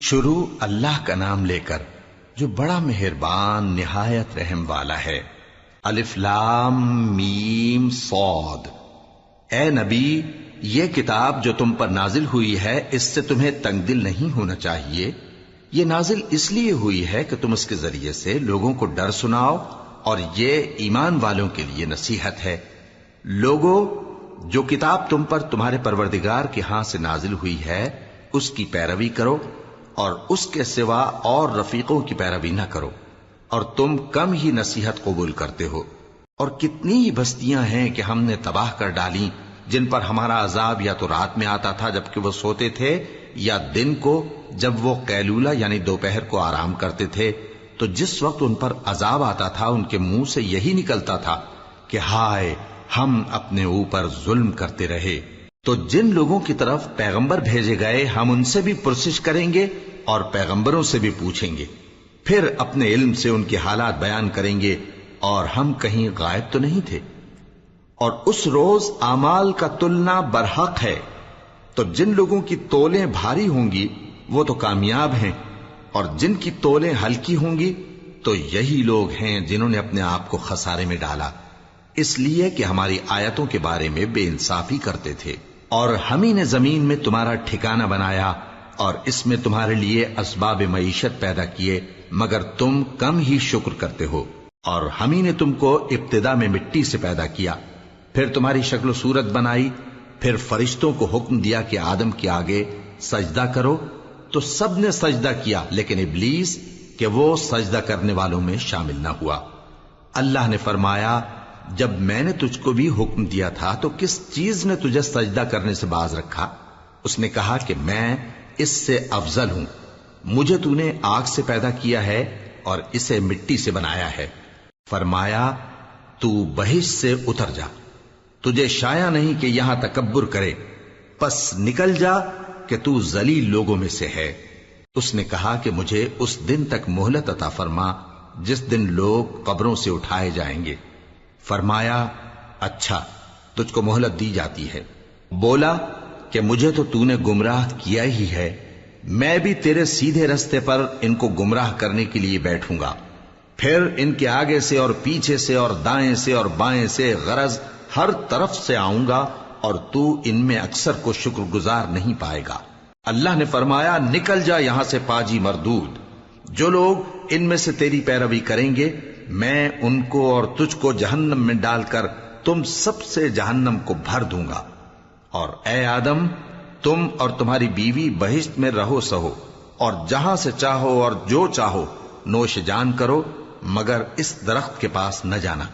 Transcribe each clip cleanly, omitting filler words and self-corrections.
شروع اللہ کا نام لے کر جو بڑا مہربان نہایت رحم والا ہے۔ الف لام میم صاد۔ اے نبی، یہ کتاب جو تم پر نازل ہوئی ہے اس سے تمہیں تنگ دل نہیں ہونا چاہیے۔ یہ نازل اس لیے ہوئی ہے کہ تم اس کے ذریعے سے لوگوں کو ڈر سناؤ، اور یہ ایمان والوں کے لیے نصیحت ہے۔ لوگوں، جو کتاب تم پر تمہارے پروردگار کے ہاں سے نازل ہوئی ہے اس کی پیروی کرو، اور اس کے سوا اور رفیقوں کی پیروی نہ کرو، اور تم کم ہی نصیحت قبول کرتے ہو۔ اور کتنی ہی بستیاں ہیں کہ ہم نے تباہ کر ڈالی جن پر ہمارا عذاب یا تو رات میں آتا تھا جبکہ وہ سوتے تھے، یا دن کو جب وہ قیلولہ یعنی دوپہر کو آرام کرتے تھے، تو جس وقت ان پر عذاب آتا تھا ان کے منہ سے یہی نکلتا تھا کہ ہائے، ہم اپنے اوپر ظلم کرتے رہے۔ تو جن لوگوں کی طرف پیغمبر بھیجے گئے ہم ان سے بھی پرسش کریں گے اور پیغمبروں سے بھی پوچھیں گے، پھر اپنے علم سے ان کے حالات بیان کریں گے، اور ہم کہیں غائب تو نہیں تھے۔ اور اس روز اعمال کا تلنا برحق ہے، تو جن لوگوں کی تولیں بھاری ہوں گی وہ تو کامیاب ہیں، اور جن کی تولیں ہلکی ہوں گی تو یہی لوگ ہیں جنہوں نے اپنے آپ کو خسارے میں ڈالا، اس لیے کہ ہماری آیتوں کے بارے میں بے انصافی کرتے تھے۔ اور ہم ہی نے زمین میں تمہارا ٹھکانہ بنایا اور اس میں تمہارے لیے اسباب معیشت پیدا کیے، مگر تم کم ہی شکر کرتے ہو۔ اور ہم ہی نے تم کو ابتدا میں مٹی سے پیدا کیا، پھر تمہاری شکل و صورت بنائی، پھر فرشتوں کو حکم دیا کہ آدم کے آگے سجدہ کرو، تو سب نے سجدہ کیا لیکن ابلیس کہ وہ سجدہ کرنے والوں میں شامل نہ ہوا۔ اللہ نے فرمایا، جب میں نے تجھ کو بھی حکم دیا تھا تو کس چیز نے تجھے سجدہ کرنے سے باز رکھا؟ اس نے کہا کہ میں اس سے افضل ہوں، مجھے تو نے آگ سے پیدا کیا ہے اور اسے مٹی سے بنایا ہے۔ فرمایا، تو بہشت سے اتر جا، تجھے شایع نہیں کہ یہاں تکبر کرے، پس نکل جا کہ تو ذلیل لوگوں میں سے ہے۔ اس نے کہا کہ مجھے اس دن تک مہلت عطا فرما جس دن لوگ قبروں سے اٹھائے جائیں گے۔ فرمایا، اچھا، تجھ کو مہلت دی جاتی ہے۔ بولا کہ مجھے تو نے گمراہ کیا ہی ہے، میں بھی تیرے سیدھے رستے پر ان کو گمراہ کرنے کے لیے بیٹھوں گا، پھر ان کے آگے سے اور پیچھے سے اور دائیں سے اور بائیں سے، غرض ہر طرف سے آؤں گا، اور تو ان میں اکثر کو شکر گزار نہیں پائے گا۔ اللہ نے فرمایا، نکل جا یہاں سے پاجی مردود، جو لوگ ان میں سے تیری پیروی کریں گے میں ان کو اور تجھ کو جہنم میں ڈال کر تم سب سے جہنم کو بھر دوں گا۔ اور اے آدم، تم اور تمہاری بیوی بہشت میں رہو سہو، اور جہاں سے چاہو اور جو چاہو نوش جان کرو، مگر اس درخت کے پاس نہ جانا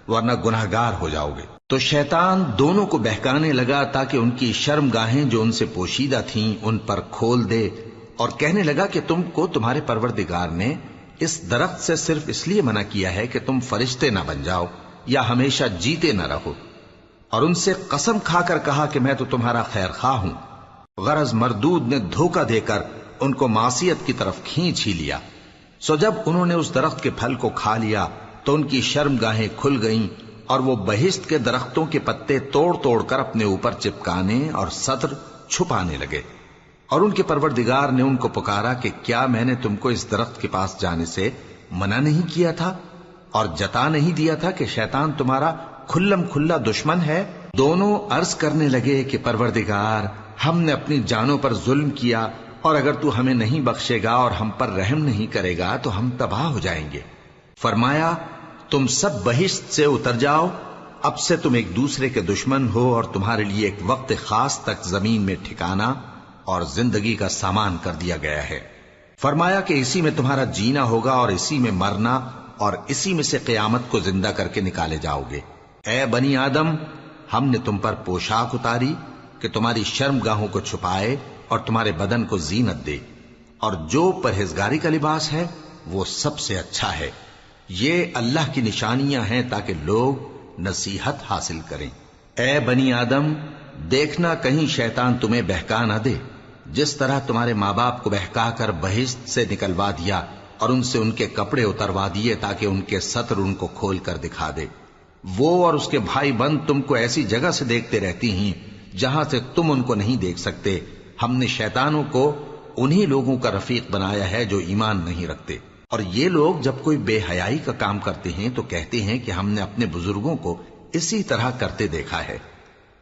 ورنہ گناہگار ہو جاؤ گے۔ تو شیطان دونوں کو بہکانے لگا تاکہ ان کی شرم گاہیں جو ان سے پوشیدہ تھیں ان پر کھول دے، اور کہنے لگا کہ تم کو تمہارے پروردگار نے اس درخت سے صرف اس لیے منع کیا ہے کہ تم فرشتے نہ بن جاؤ یا ہمیشہ جیتے نہ رہو۔ اور ان سے قسم کھا کر کہا کہ میں تو تمہارا خیر خواہ ہوں۔ غرض مردود نے دھوکہ دے کر ان کو معصیت کی طرف کھینچ ہی لیا۔ سو جب انہوں نے اس درخت کے پھل کو کھا لیا تو ان کی شرم گاہیں کھل گئیں، اور وہ بہشت کے درختوں کے پتے توڑ توڑ کر اپنے اوپر چپکانے اور سطر چھپانے لگے۔ اور ان کے پروردگار نے ان کو پکارا کہ کیا میں نے تم کو اس درخت کے پاس جانے سے منع نہیں کیا تھا، اور جتا نہیں دیا تھا کہ شیطان تمہارا کھلم کھلا دشمن ہے؟ دونوں عرض کرنے لگے کہ پروردگار، ہم نے اپنی جانوں پر ظلم کیا، اور اگر تو ہمیں نہیں بخشے گا اور ہم پر رحم نہیں کرے گا تو ہم تباہ ہو جائیں گے۔ فرمایا، تم سب بہشت سے اتر جاؤ، اب سے تم ایک دوسرے کے دشمن ہو، اور تمہارے لیے ایک وقت خاص تک زمین میں ٹھکانا اور زندگی کا سامان کر دیا گیا ہے۔ فرمایا کہ اسی میں تمہارا جینا ہوگا اور اسی میں مرنا، اور اسی میں سے قیامت کو زندہ کر کے نکالے جاؤ گے۔ اے بنی آدم، ہم نے تم پر پوشاک اتاری کہ تمہاری شرم گاہوں کو چھپائے اور تمہارے بدن کو زینت دے، اور جو پرہیزگاری کا لباس ہے وہ سب سے اچھا ہے۔ یہ اللہ کی نشانیاں ہیں تاکہ لوگ نصیحت حاصل کریں۔ اے بنی آدم، دیکھنا کہیں شیطان تمہیں بہکا نہ دے، جس طرح تمہارے ماں باپ کو بہکا کر بہشت سے نکلوا دیا اور ان سے ان کے کپڑے اتروا دیے تاکہ ان کے سطر ان کو کھول کر دکھا دے۔ وہ اور اس کے بھائی بند تم کو ایسی جگہ سے دیکھتے رہتی ہیں جہاں سے تم ان کو نہیں دیکھ سکتے۔ ہم نے شیطانوں کو انہی لوگوں کا رفیق بنایا ہے جو ایمان نہیں رکھتے۔ اور یہ لوگ جب کوئی بے حیائی کا کام کرتے ہیں تو کہتے ہیں کہ ہم نے اپنے بزرگوں کو اسی طرح کرتے دیکھا ہے،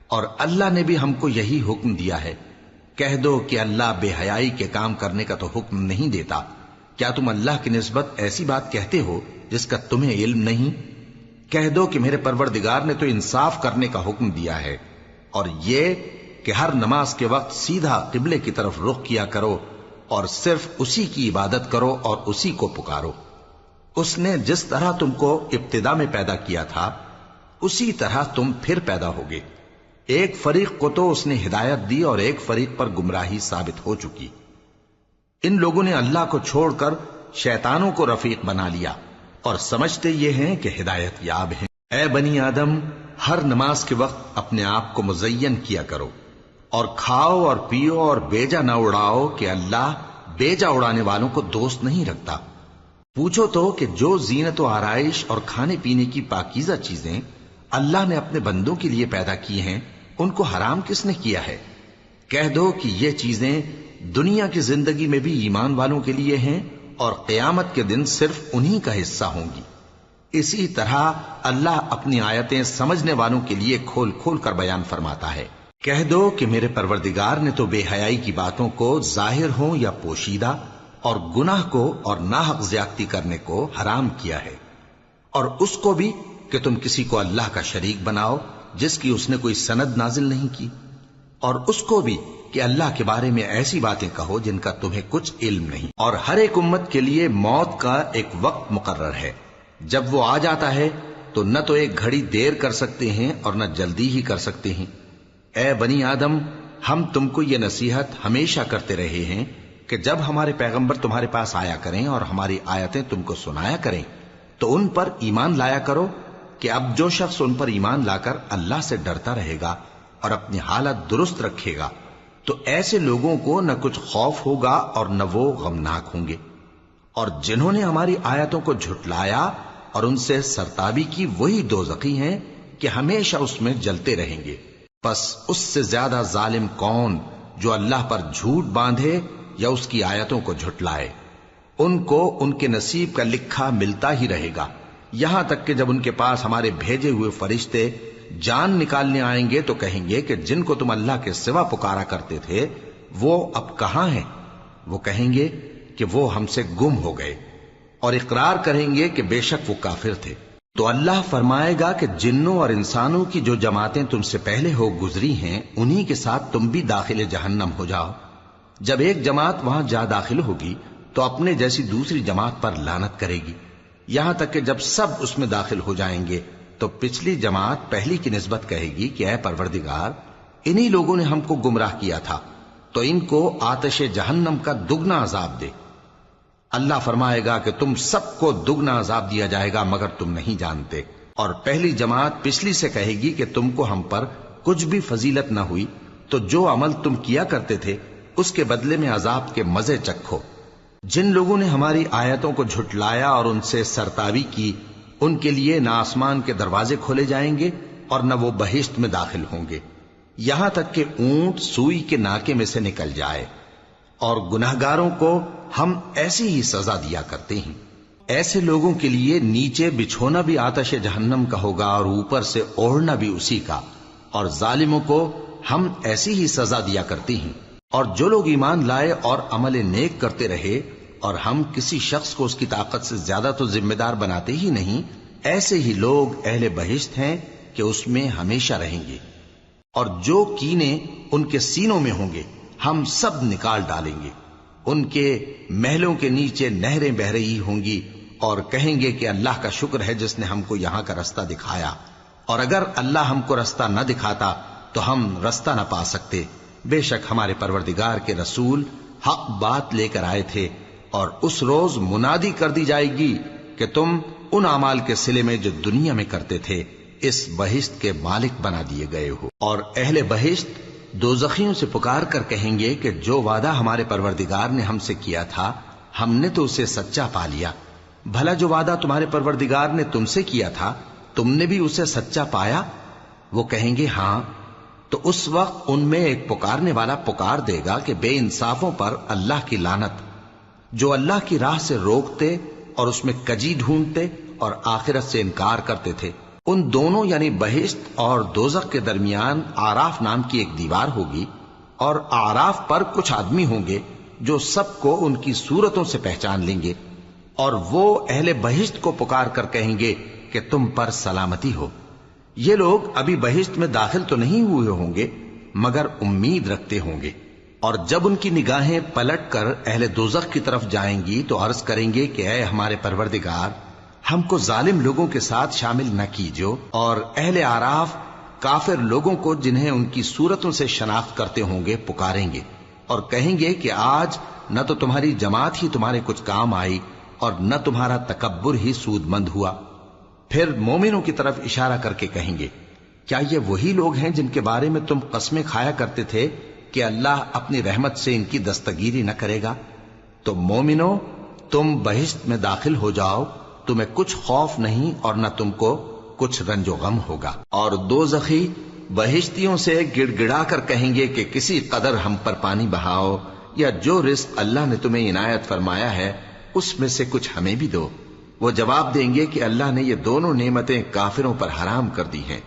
اور اللہ نے بھی ہم کو یہی حکم دیا ہے۔ کہہ دو کہ اللہ بے حیائی کے کام کرنے کا تو حکم نہیں دیتا، کیا تم اللہ کی نسبت ایسی بات کہتے ہو جس کا تمہیں علم نہیں؟ کہہ دو کہ میرے پروردگار نے تو انصاف کرنے کا حکم دیا ہے، اور یہ کہ ہر نماز کے وقت سیدھا قبلے کی طرف رخ کیا کرو اور صرف اسی کی عبادت کرو اور اسی کو پکارو۔ اس نے جس طرح تم کو ابتدا میں پیدا کیا تھا اسی طرح تم پھر پیدا ہوگے۔ ایک فریق کو تو اس نے ہدایت دی اور ایک فریق پر گمراہی ثابت ہو چکی۔ ان لوگوں نے اللہ کو چھوڑ کر شیطانوں کو رفیق بنا لیا اور سمجھتے یہ ہیں کہ ہدایت یاب ہیں۔ اے بنی آدم، ہر نماز کے وقت اپنے آپ کو مزین کیا کرو، اور کھاؤ اور پیو اور بیجا نہ اڑاؤ کہ اللہ بیجا اڑانے والوں کو دوست نہیں رکھتا۔ پوچھو تو کہ جو زینت و آرائش اور کھانے پینے کی پاکیزہ چیزیں اللہ نے اپنے بندوں کے لیے پیدا کی ہیں ان کو حرام کس نے کیا ہے؟ کہہ دو کہ یہ چیزیں دنیا کی زندگی میں بھی ایمان والوں کے لیے ہیں اور قیامت کے دن صرف انہی کا حصہ ہوں گی۔ اسی طرح اللہ اپنی آیتیں سمجھنے والوں کے لیے کھول کھول کر بیان فرماتا ہے۔ کہہ دو کہ میرے پروردگار نے تو بے حیائی کی باتوں کو ظاہر ہوں یا پوشیدہ اور گناہ کو اور ناحق زیادتی کرنے کو حرام کیا ہے، اور اس کو بھی کہ تم کسی کو اللہ کا شریک بناؤ جس کی اس نے کوئی سند نازل نہیں کی، اور اس کو بھی کہ اللہ کے بارے میں ایسی باتیں کہو جن کا تمہیں کچھ علم نہیں۔ اور ہر ایک امت کے لیے موت کا ایک وقت مقرر ہے، جب وہ آ جاتا ہے تو نہ تو ایک گھڑی دیر کر سکتے ہیں اور نہ جلدی ہی کر سکتے ہیں۔ اے بنی آدم، ہم تم کو یہ نصیحت ہمیشہ کرتے رہے ہیں کہ جب ہمارے پیغمبر تمہارے پاس آیا کریں اور ہماری آیتیں تم کو سنایا کریں تو ان پر ایمان لایا کرو، کہ اب جو شخص ان پر ایمان لا کر اللہ سے ڈرتا رہے گا اور اپنی حالت درست رکھے گا تو ایسے لوگوں کو نہ کچھ خوف ہوگا اور نہ وہ غمناک ہوں گے۔ اور جنہوں نے ہماری آیتوں کو جھٹلایا اور ان سے سرتابی کی وہی دوزخی ہیں کہ ہمیشہ اس میں جلتے رہیں گے۔ پس اس سے زیادہ ظالم کون جو اللہ پر جھوٹ باندھے یا اس کی آیتوں کو جھٹلائے؟ ان کو ان کے نصیب کا لکھا ملتا ہی رہے گا، یہاں تک کہ جب ان کے پاس ہمارے بھیجے ہوئے فرشتے جان نکالنے آئیں گے تو کہیں گے کہ جن کو تم اللہ کے سوا پکارا کرتے تھے وہ اب کہاں ہیں؟ وہ کہیں گے کہ وہ ہم سے گم ہو گئے، اور اقرار کریں گے کہ بے شک وہ کافر تھے۔ تو اللہ فرمائے گا کہ جنوں اور انسانوں کی جو جماعتیں تم سے پہلے ہو گزری ہیں انہی کے ساتھ تم بھی داخل جہنم ہو جاؤ۔ جب ایک جماعت وہاں جا داخل ہوگی تو اپنے جیسی دوسری جماعت پر لعنت کرے گی، یہاں تک کہ جب سب اس میں داخل ہو جائیں گے تو پچھلی جماعت پہلی کی نسبت کہے گی کہ اے پروردگار، انہی لوگوں نے ہم کو گمراہ کیا تھا، تو ان کو آتش جہنم کا دگنا عذاب دے۔ اللہ فرمائے گا کہ تم سب کو دگنا عذاب دیا جائے گا مگر تم نہیں جانتے۔ اور پہلی جماعت پچھلی سے کہے گی کہ تم کو ہم پر کچھ بھی فضیلت نہ ہوئی، تو جو عمل تم کیا کرتے تھے اس کے بدلے میں عذاب کے مزے چکھو۔ جن لوگوں نے ہماری آیتوں کو جھٹلایا اور ان سے سرتابی کی ان کے لیے نہ آسمان کے دروازے کھولے جائیں گے اور نہ وہ بہشت میں داخل ہوں گے، یہاں تک کہ اونٹ سوئی کے ناکے میں سے نکل جائے۔ اور گناہگاروں کو ہم ایسی ہی سزا دیا کرتے ہیں۔ ایسے لوگوں کے لیے نیچے بچھونا بھی آتش جہنم کا ہوگا اور اوپر سے اوڑھنا بھی اسی کا، اور ظالموں کو ہم ایسی ہی سزا دیا کرتے ہیں۔ اور جو لوگ ایمان لائے اور عمل نیک کرتے رہے اور ہم کسی شخص کو اس کی طاقت سے زیادہ تو ذمہ دار بناتے ہی نہیں، ایسے ہی لوگ اہل بہشت ہیں کہ اس میں ہمیشہ رہیں گے۔ اور جو کینے ان کے سینوں میں ہوں گے ہم سب نکال ڈالیں گے، ان کے محلوں کے نیچے نہریں بہ رہی ہوں گی، اور کہیں گے کہ اللہ کا شکر ہے جس نے ہم کو یہاں کا رستہ دکھایا، اور اگر اللہ ہم کو رستہ نہ دکھاتا تو ہم رستہ نہ پا سکتے۔ بے شک ہمارے پروردگار کے رسول حق بات لے کر آئے تھے، اور اس روز منادی کر دی جائے گی کہ تم ان اعمال کے صلے میں جو دنیا میں کرتے تھے اس بہشت کے مالک بنا دیے گئے ہو۔ اور اہل بہشت دوزخیوں سے پکار کر کہیں گے کہ جو وعدہ ہمارے پروردگار نے ہم سے کیا تھا ہم نے تو اسے سچا پا لیا، بھلا جو وعدہ تمہارے پروردگار نے تم سے کیا تھا تم نے بھی اسے سچا پایا؟ وہ کہیں گے ہاں۔ تو اس وقت ان میں ایک پکارنے والا پکار دے گا کہ بے انصافوں پر اللہ کی لعنت، جو اللہ کی راہ سے روکتے اور اس میں کجی ڈھونڈتے اور آخرت سے انکار کرتے تھے۔ ان دونوں یعنی بہشت اور دوزخ کے درمیان آراف نام کی ایک دیوار ہوگی، اور آراف پر کچھ آدمی ہوں گے جو سب کو ان کی صورتوں سے پہچان لیں گے، اور وہ اہل بہشت کو پکار کر کہیں گے کہ تم پر سلامتی ہو۔ یہ لوگ ابھی بہشت میں داخل تو نہیں ہوئے ہوں گے مگر امید رکھتے ہوں گے، اور جب ان کی نگاہیں پلٹ کر اہل دوزخ کی طرف جائیں گی تو عرض کریں گے کہ اے ہمارے پروردگار، ہم کو ظالم لوگوں کے ساتھ شامل نہ کیجو۔ اور اہل آراف کافر لوگوں کو جنہیں ان کی صورتوں سے شناخت کرتے ہوں گے پکاریں گے اور کہیں گے کہ آج نہ تو تمہاری جماعت ہی تمہارے کچھ کام آئی اور نہ تمہارا تکبر ہی سود مند ہوا۔ پھر مومنوں کی طرف اشارہ کر کے کہیں گے، کیا یہ وہی لوگ ہیں جن کے بارے میں تم قسمیں کھایا کرتے تھے کہ اللہ اپنی رحمت سے ان کی دستگیری نہ کرے گا؟ تو مومنوں، تم بہشت میں داخل ہو جاؤ، تمہیں کچھ خوف نہیں اور نہ تم کو کچھ رنج و غم ہوگا۔ اور دوزخی بہشتیوں سے گڑ گڑا کر کہیں گے کہ کسی قدر ہم پر پانی بہاؤ، یا جو رزق اللہ نے تمہیں عنایت فرمایا ہے اس میں سے کچھ ہمیں بھی دو۔ وہ جواب دیں گے کہ اللہ نے یہ دونوں نعمتیں کافروں پر حرام کر دی ہیں،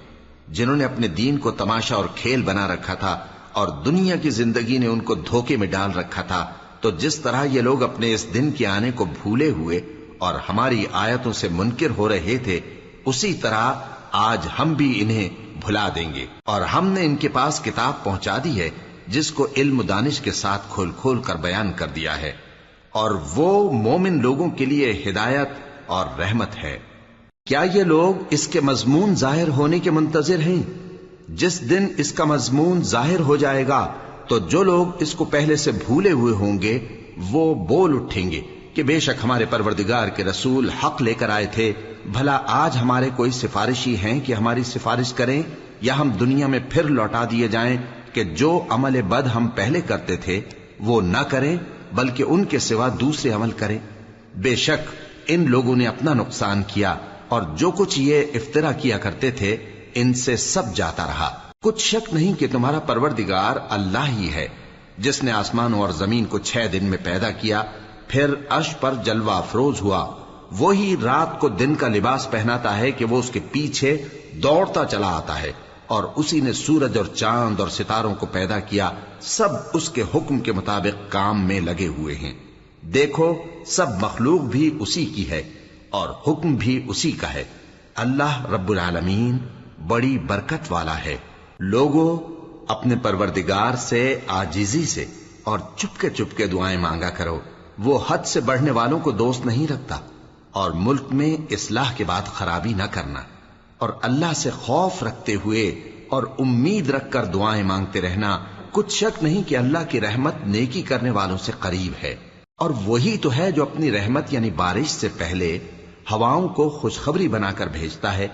جنہوں نے اپنے دین کو تماشا اور کھیل بنا رکھا تھا اور دنیا کی زندگی نے ان کو دھوکے میں ڈال رکھا تھا۔ تو جس طرح یہ لوگ اپنے اس دن کے آنے کو بھولے ہوئے اور ہماری آیتوں سے منکر ہو رہے تھے، اسی طرح آج ہم بھی انہیں بھلا دیں گے۔ اور ہم نے ان کے پاس کتاب پہنچا دی ہے جس کو علم و دانش کے ساتھ کھول کھول کر بیان کر دیا ہے، اور وہ مومن لوگوں کے لیے ہدایت اور رحمت ہے۔ کیا یہ لوگ اس کے مضمون ظاہر ہونے کے منتظر ہیں؟ جس دن اس کا مضمون ظاہر ہو جائے گا تو جو لوگ اس کو پہلے سے بھولے ہوئے ہوں گے وہ بول اٹھیں گے کہ بے شک ہمارے پروردگار کے رسول حق لے کر آئے تھے، بھلا آج ہمارے کوئی سفارشی ہیں کہ ہماری سفارش کریں، یا ہم دنیا میں پھر لوٹا دیے جائیں کہ جو عمل بد ہم پہلے کرتے تھے وہ نہ کریں بلکہ ان کے سوا دوسرے عمل کریں۔ بے شک ان لوگوں نے اپنا نقصان کیا، اور جو کچھ یہ افترا کیا کرتے تھے ان سے سب جاتا رہا۔ کچھ شک نہیں کہ تمہارا پروردگار اللہ ہی ہے جس نے آسمانوں اور زمین کو 6 دن میں پیدا کیا، پھر عرش پر جلوہ افروز ہوا۔ وہی رات کو دن کا لباس پہناتا ہے کہ وہ اس کے پیچھے دوڑتا چلا آتا ہے، اور اسی نے سورج اور چاند اور ستاروں کو پیدا کیا، سب اس کے حکم کے مطابق کام میں لگے ہوئے ہیں۔ دیکھو سب مخلوق بھی اسی کی ہے اور حکم بھی اسی کا ہے۔ اللہ رب العالمین بڑی برکت والا ہے۔ لوگوں، اپنے پروردگار سے عاجزی سے اور چپکے دعائیں مانگا کرو، وہ حد سے بڑھنے والوں کو دوست نہیں رکھتا، اور ملک میں اصلاح کے بعد خرابی نہ کرنا، اور اللہ سے خوف رکھتے ہوئے اور امید رکھ کر دعائیں مانگتے رہنا۔ کچھ شک نہیں کہ اللہ کی رحمت نیکی کرنے والوں سے قریب ہے، اور وہی تو ہے جو اپنی رحمت یعنی بارش سے پہلے ہواؤں کو خوشخبری بنا کر بھیجتا ہے،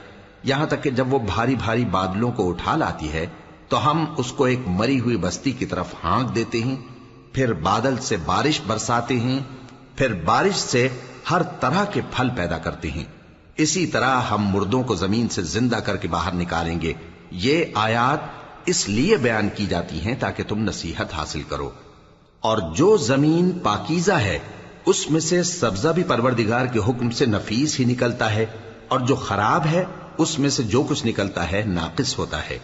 یہاں تک کہ جب وہ بھاری بھاری بادلوں کو اٹھا لاتی ہے تو ہم اس کو ایک مری ہوئی بستی کی طرف ہانک دیتے ہیں، پھر بادل سے بارش برساتے ہیں، پھر بارش سے ہر طرح کے پھل پیدا کرتے ہیں۔ اسی طرح ہم مردوں کو زمین سے زندہ کر کے باہر نکالیں گے۔ یہ آیات اس لیے بیان کی جاتی ہیں تاکہ تم نصیحت حاصل کرو۔ اور جو زمین پاکیزہ ہے اس میں سے سبزہ بھی پروردگار کے حکم سے نفیس ہی نکلتا ہے، اور جو خراب ہے اس میں سے جو کچھ نکلتا ہے ناقص ہوتا ہے۔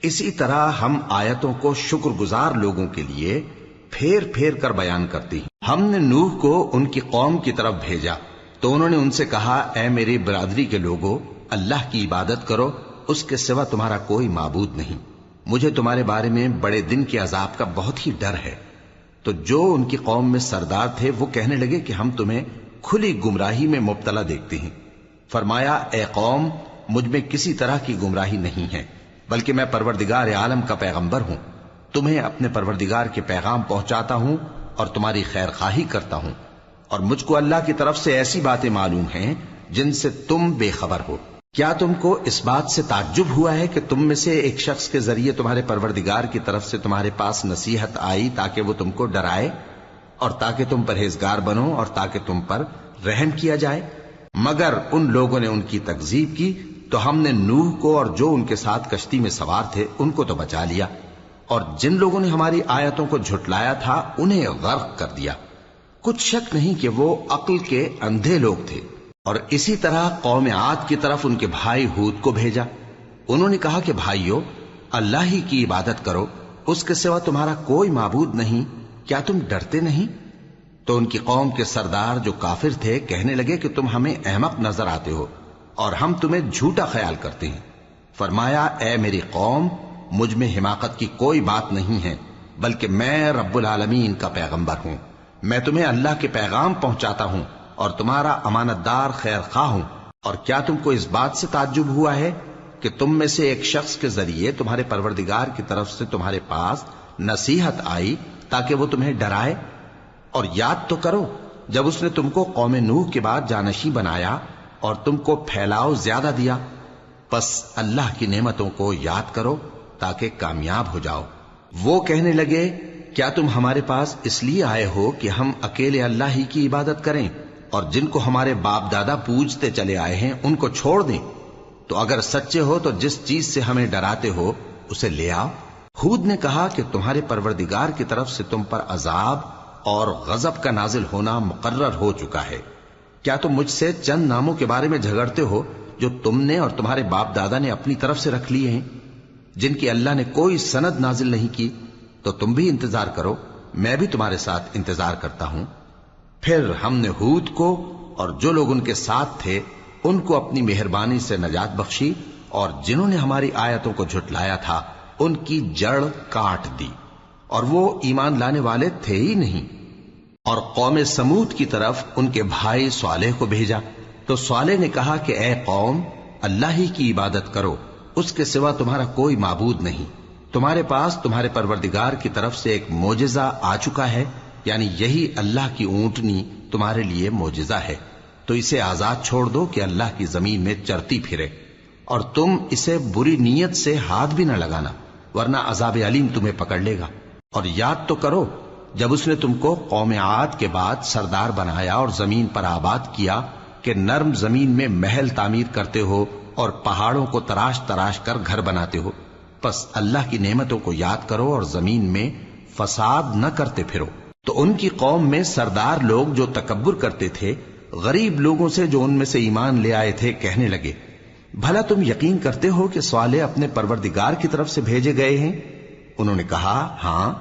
اسی طرح ہم آیتوں کو شکر گزار لوگوں کے لیے پھیر پھیر کر بیان کرتے ہیں۔ ہم نے نوح کو ان کی قوم کی طرف بھیجا تو انہوں نے ان سے کہا، اے میری برادری کے لوگوں، اللہ کی عبادت کرو، اس کے سوا تمہارا کوئی معبود نہیں۔ مجھے تمہارے بارے میں بڑے دن کے عذاب کا بہت ہی ڈر ہے۔ تو جو ان کی قوم میں سردار تھے وہ کہنے لگے کہ ہم تمہیں کھلی گمراہی میں مبتلا دیکھتے ہیں۔ فرمایا، اے قوم، مجھ میں کسی طرح کی گمراہی نہیں ہے، بلکہ میں پروردگار عالم کا پیغمبر ہوں، تمہیں اپنے پروردگار کے پیغام پہنچاتا ہوں اور تمہاری خیر خواہی کرتا ہوں، اور مجھ کو اللہ کی طرف سے ایسی باتیں معلوم ہیں جن سے تم بے خبر ہو۔ کیا تم کو اس بات سے تعجب ہوا ہے کہ تم میں سے ایک شخص کے ذریعے تمہارے پروردگار کی طرف سے تمہارے پاس نصیحت آئی تاکہ وہ تم کو ڈرائے اور تاکہ تم پرہیزگار بنو اور تاکہ تم پر رحم کیا جائے؟ مگر ان لوگوں نے ان کی تکذیب کی تو ہم نے نوح کو اور جو ان کے ساتھ کشتی میں سوار تھے ان کو تو بچا لیا، اور جن لوگوں نے ہماری آیتوں کو جھٹلایا تھا انہیں غرق کر دیا۔ کچھ شک نہیں کہ وہ عقل کے اندھے لوگ تھے۔ اور اسی طرح قوم عاد کی طرف ان کے بھائی ہود کو بھیجا۔ انہوں نے کہا کہ بھائیو، اللہ ہی کی عبادت کرو، اس کے سوا تمہارا کوئی معبود نہیں، کیا تم ڈرتے نہیں؟ تو ان کی قوم کے سردار جو کافر تھے کہنے لگے کہ تم ہمیں احمق نظر آتے ہو اور ہم تمہیں جھوٹا خیال کرتے ہیں۔ فرمایا، اے میری قوم، مجھ میں حماقت کی کوئی بات نہیں ہے، بلکہ میں رب العالمین کا پیغمبر ہوں۔ میں تمہیں اللہ کے پیغام پہنچاتا ہوں اور تمہارا امانت دار خیر خواہ ہوں۔ اور کیا تم کو اس بات سے تعجب ہوا ہے کہ تم میں سے ایک شخص کے ذریعے تمہارے پروردگار کی طرف سے تمہارے پاس نصیحت آئی تاکہ وہ تمہیں ڈرائے؟ اور یاد تو کرو جب اس نے تم کو قوم نوح کے بعد جانشین بنایا اور تم کو پھیلاؤ زیادہ دیا۔ پس اللہ کی نعمتوں کو یاد کرو تاکہ کامیاب ہو جاؤ۔ وہ کہنے لگے، کیا تم ہمارے پاس اس لیے آئے ہو کہ ہم اکیلے اللہ ہی کی عبادت کریں اور جن کو ہمارے باپ دادا پوجتے چلے آئے ہیں ان کو چھوڑ دیں؟ تو اگر سچے ہو تو جس چیز سے ہمیں ڈراتے ہو اسے لے آؤ۔ ہود نے کہا کہ تمہارے پروردگار کی طرف سے تم پر عذاب اور غضب کا نازل ہونا مقرر ہو چکا ہے۔ کیا تم مجھ سے چند ناموں کے بارے میں جھگڑتے ہو جو تم نے اور تمہارے باپ دادا نے اپنی طرف سے رکھ لیے ہیں، جن کی اللہ نے کوئی سند نازل نہیں کی؟ تو تم بھی انتظار کرو، میں بھی تمہارے ساتھ انتظار کرتا ہوں۔ پھر ہم نے ہود کو اور جو لوگ ان کے ساتھ تھے ان کو اپنی مہربانی سے نجات بخشی، اور جنہوں نے ہماری آیتوں کو جھٹلایا تھا ان کی جڑ کاٹ دی، اور وہ ایمان لانے والے تھے ہی نہیں۔ اور قوم سمود کی طرف ان کے بھائی صالح کو بھیجا، تو صالح نے کہا کہ اے قوم، اللہ ہی کی عبادت کرو، اس کے سوا تمہارا کوئی معبود نہیں۔ تمہارے پاس تمہارے پروردگار کی طرف سے ایک معجزہ آ چکا ہے، یعنی یہی اللہ کی اونٹنی تمہارے لیے معجزہ ہے، تو اسے آزاد چھوڑ دو کہ اللہ کی زمین میں چرتی پھرے، اور تم اسے بری نیت سے ہاتھ بھی نہ لگانا، ورنہ عذاب علیم تمہیں پکڑ لے گا۔ اور یاد تو کرو جب اس نے تم کو قوم عاد کے بعد سردار بنایا اور زمین پر آباد کیا کہ نرم زمین میں محل تعمیر کرتے ہو اور پہاڑوں کو تراش تراش کر گھر بناتے ہو۔ پس اللہ کی نعمتوں کو یاد کرو اور زمین میں فساد نہ کرتے پھرو۔ تو ان کی قوم میں سردار لوگ جو تکبر کرتے تھے غریب لوگوں سے جو ان میں سے ایمان لے آئے تھے کہنے لگے، بھلا تم یقین کرتے ہو کہ صالح اپنے پروردگار کی طرف سے بھیجے گئے ہیں؟ انہوں نے کہا، ہاں،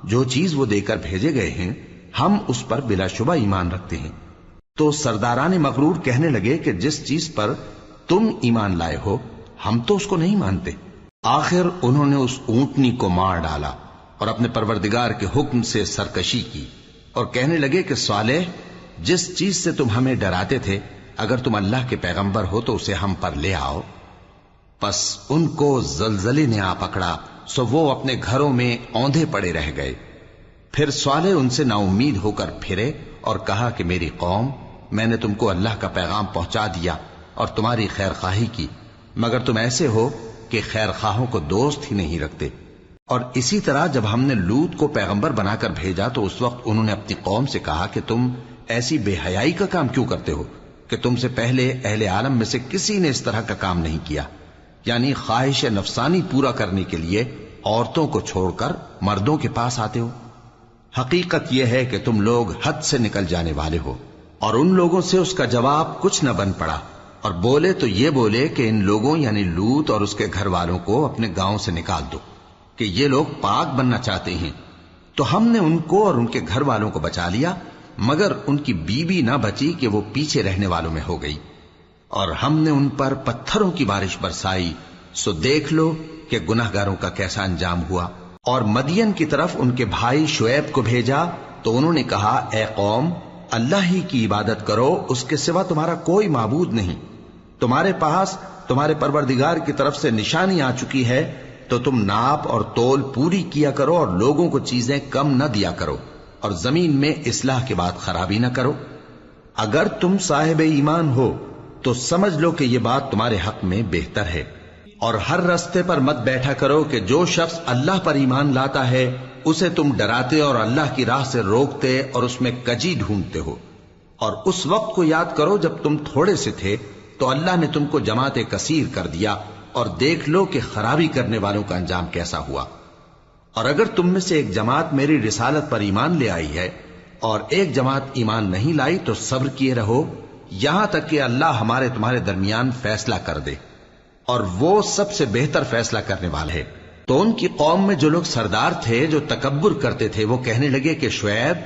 جو چیز وہ دے کر بھیجے گئے ہیں ہم اس پر بلا شبہ ایمان رکھتے ہیں۔ تو سرداران مغرور کہنے لگے کہ جس چیز پر تم ایمان لائے ہو ہم تو اس کو نہیں مانتے۔ آخر انہوں نے اس اونٹنی کو مار ڈالا اور اپنے پروردگار کے حکم سے سرکشی کی، اور کہنے لگے کہ صالح، جس چیز سے تم ہمیں ڈراتے تھے اگر تم اللہ کے پیغمبر ہو تو اسے ہم پر لے آؤ۔ پس ان کو زلزلے نے آ پکڑا، سو وہ اپنے گھروں میں اوندھے پڑے رہ گئے۔ پھر صالح ان سے نا امید ہو کر پھرے اور کہا کہ میری قوم، میں نے تم کو اللہ کا پیغام پہنچا دیا اور تمہاری خیر خواہی کی، مگر تم ایسے ہو کہ خیر خواہوں کو دوست ہی نہیں رکھتے۔ اور اسی طرح جب ہم نے لوط کو پیغمبر بنا کر بھیجا تو اس وقت انہوں نے اپنی قوم سے کہا کہ تم ایسی بے حیائی کا کام کیوں کرتے ہو کہ تم سے پہلے اہل عالم میں سے کسی نے اس طرح کا کام نہیں کیا، یعنی خواہش نفسانی پورا کرنے کے لیے عورتوں کو چھوڑ کر مردوں کے پاس آتے ہو۔ حقیقت یہ ہے کہ تم لوگ حد سے نکل جانے والے ہو۔ اور ان لوگوں سے اس کا جواب کچھ نہ بن پڑا، اور بولے تو یہ بولے کہ ان لوگوں یعنی لوط اور اس کے گھر والوں کو اپنے گاؤں سے نکال دو کہ یہ لوگ پاک بننا چاہتے ہیں۔ تو ہم نے ان کو اور ان کے گھر والوں کو بچا لیا، مگر ان کی بیوی نہ بچی کہ وہ پیچھے رہنے والوں میں ہو گئی، اور ہم نے ان پر پتھروں کی بارش برسائی، سو دیکھ لو کہ گناہگاروں کا کیسا انجام ہوا۔ اور مدین کی طرف ان کے بھائی شعیب کو بھیجا تو انہوں نے کہا، اے قوم، اللہ ہی کی عبادت کرو، اس کے سوا تمہارا کوئی معبود نہیں۔ تمہارے پاس تمہارے پروردگار کی طرف سے نشانی آ چکی ہے، تو تم ناپ اور تول پوری کیا کرو اور لوگوں کو چیزیں کم نہ دیا کرو، اور زمین میں اصلاح کے بعد خرابی نہ کرو۔ اگر تم صاحب ایمان ہو تو سمجھ لو کہ یہ بات تمہارے حق میں بہتر ہے، اور ہر رستے پر مت بیٹھا کرو کہ جو شخص اللہ پر ایمان لاتا ہے اسے تم ڈراتے اور اللہ کی راہ سے روکتے اور اس میں کجی ڈھونڈتے ہو۔ اور اس وقت کو یاد کرو جب تم تھوڑے سے تھے، تو اللہ نے تم کو جماعت کثیر کر دیا، اور دیکھ لو کہ خرابی کرنے والوں کا انجام کیسا ہوا۔ اور اگر تم میں سے ایک جماعت میری رسالت پر ایمان لے آئی ہے اور ایک جماعت ایمان نہیں لائی تو صبر کیے رہو یہاں تک کہ اللہ ہمارے تمہارے درمیان فیصلہ کر دے، اور وہ سب سے بہتر فیصلہ کرنے والا ہے۔ تو ان کی قوم میں جو لوگ سردار تھے جو تکبر کرتے تھے وہ کہنے لگے کہ شعیب،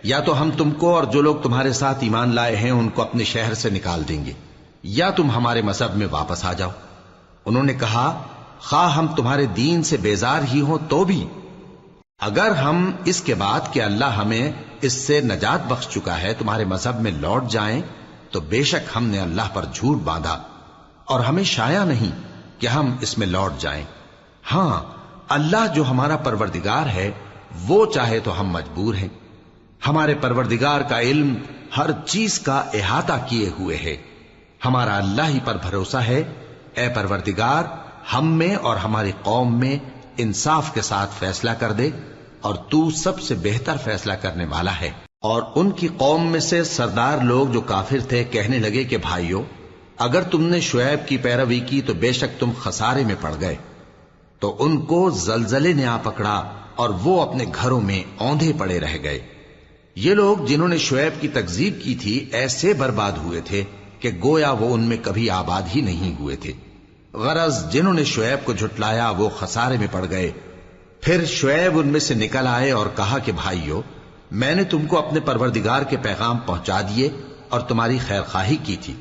یا تو ہم تم کو اور جو لوگ تمہارے ساتھ ایمان لائے ہیں ان کو اپنے شہر سے نکال دیں گے، یا تم ہمارے مذہب میں واپس آ جاؤ۔ انہوں نے کہا، خواہ ہم تمہارے دین سے بیزار ہی ہوں تو بھی، اگر ہم اس کے بعد کہ اللہ ہمیں اس سے نجات بخش چکا ہے تمہارے مذہب میں لوٹ جائیں تو بے شک ہم نے اللہ پر جھوٹ باندھا، اور ہمیں شایع نہیں کہ ہم اس میں لوٹ جائیں۔ ہاں، اللہ جو ہمارا پروردگار ہے وہ چاہے تو ہم مجبور ہیں۔ ہمارے پروردگار کا علم ہر چیز کا احاطہ کیے ہوئے ہے۔ ہمارا اللہ ہی پر بھروسہ ہے۔ اے پروردگار، ہم میں اور ہماری قوم میں انصاف کے ساتھ فیصلہ کر دے، اور تو سب سے بہتر فیصلہ کرنے والا ہے۔ اور ان کی قوم میں سے سردار لوگ جو کافر تھے کہنے لگے کہ بھائیو، اگر تم نے شعیب کی پیروی کی تو بے شک تم خسارے میں پڑ گئے۔ تو ان کو زلزلے نے آ پکڑا اور وہ اپنے گھروں میں اوندھے پڑے رہ گئے۔ یہ لوگ جنہوں نے شعیب کی تکذیب کی تھی ایسے برباد ہوئے تھے کہ گویا وہ ان میں کبھی آباد ہی نہیں ہوئے تھے۔ غرض جنہوں نے شعیب کو جھٹلایا وہ خسارے میں پڑ گئے۔ پھر شعیب ان میں سے نکل آئے اور کہا کہ بھائیو، میں نے تم کو اپنے پروردگار کے پیغام پہنچا دیے اور تمہاری خیر خواہی کی تھی،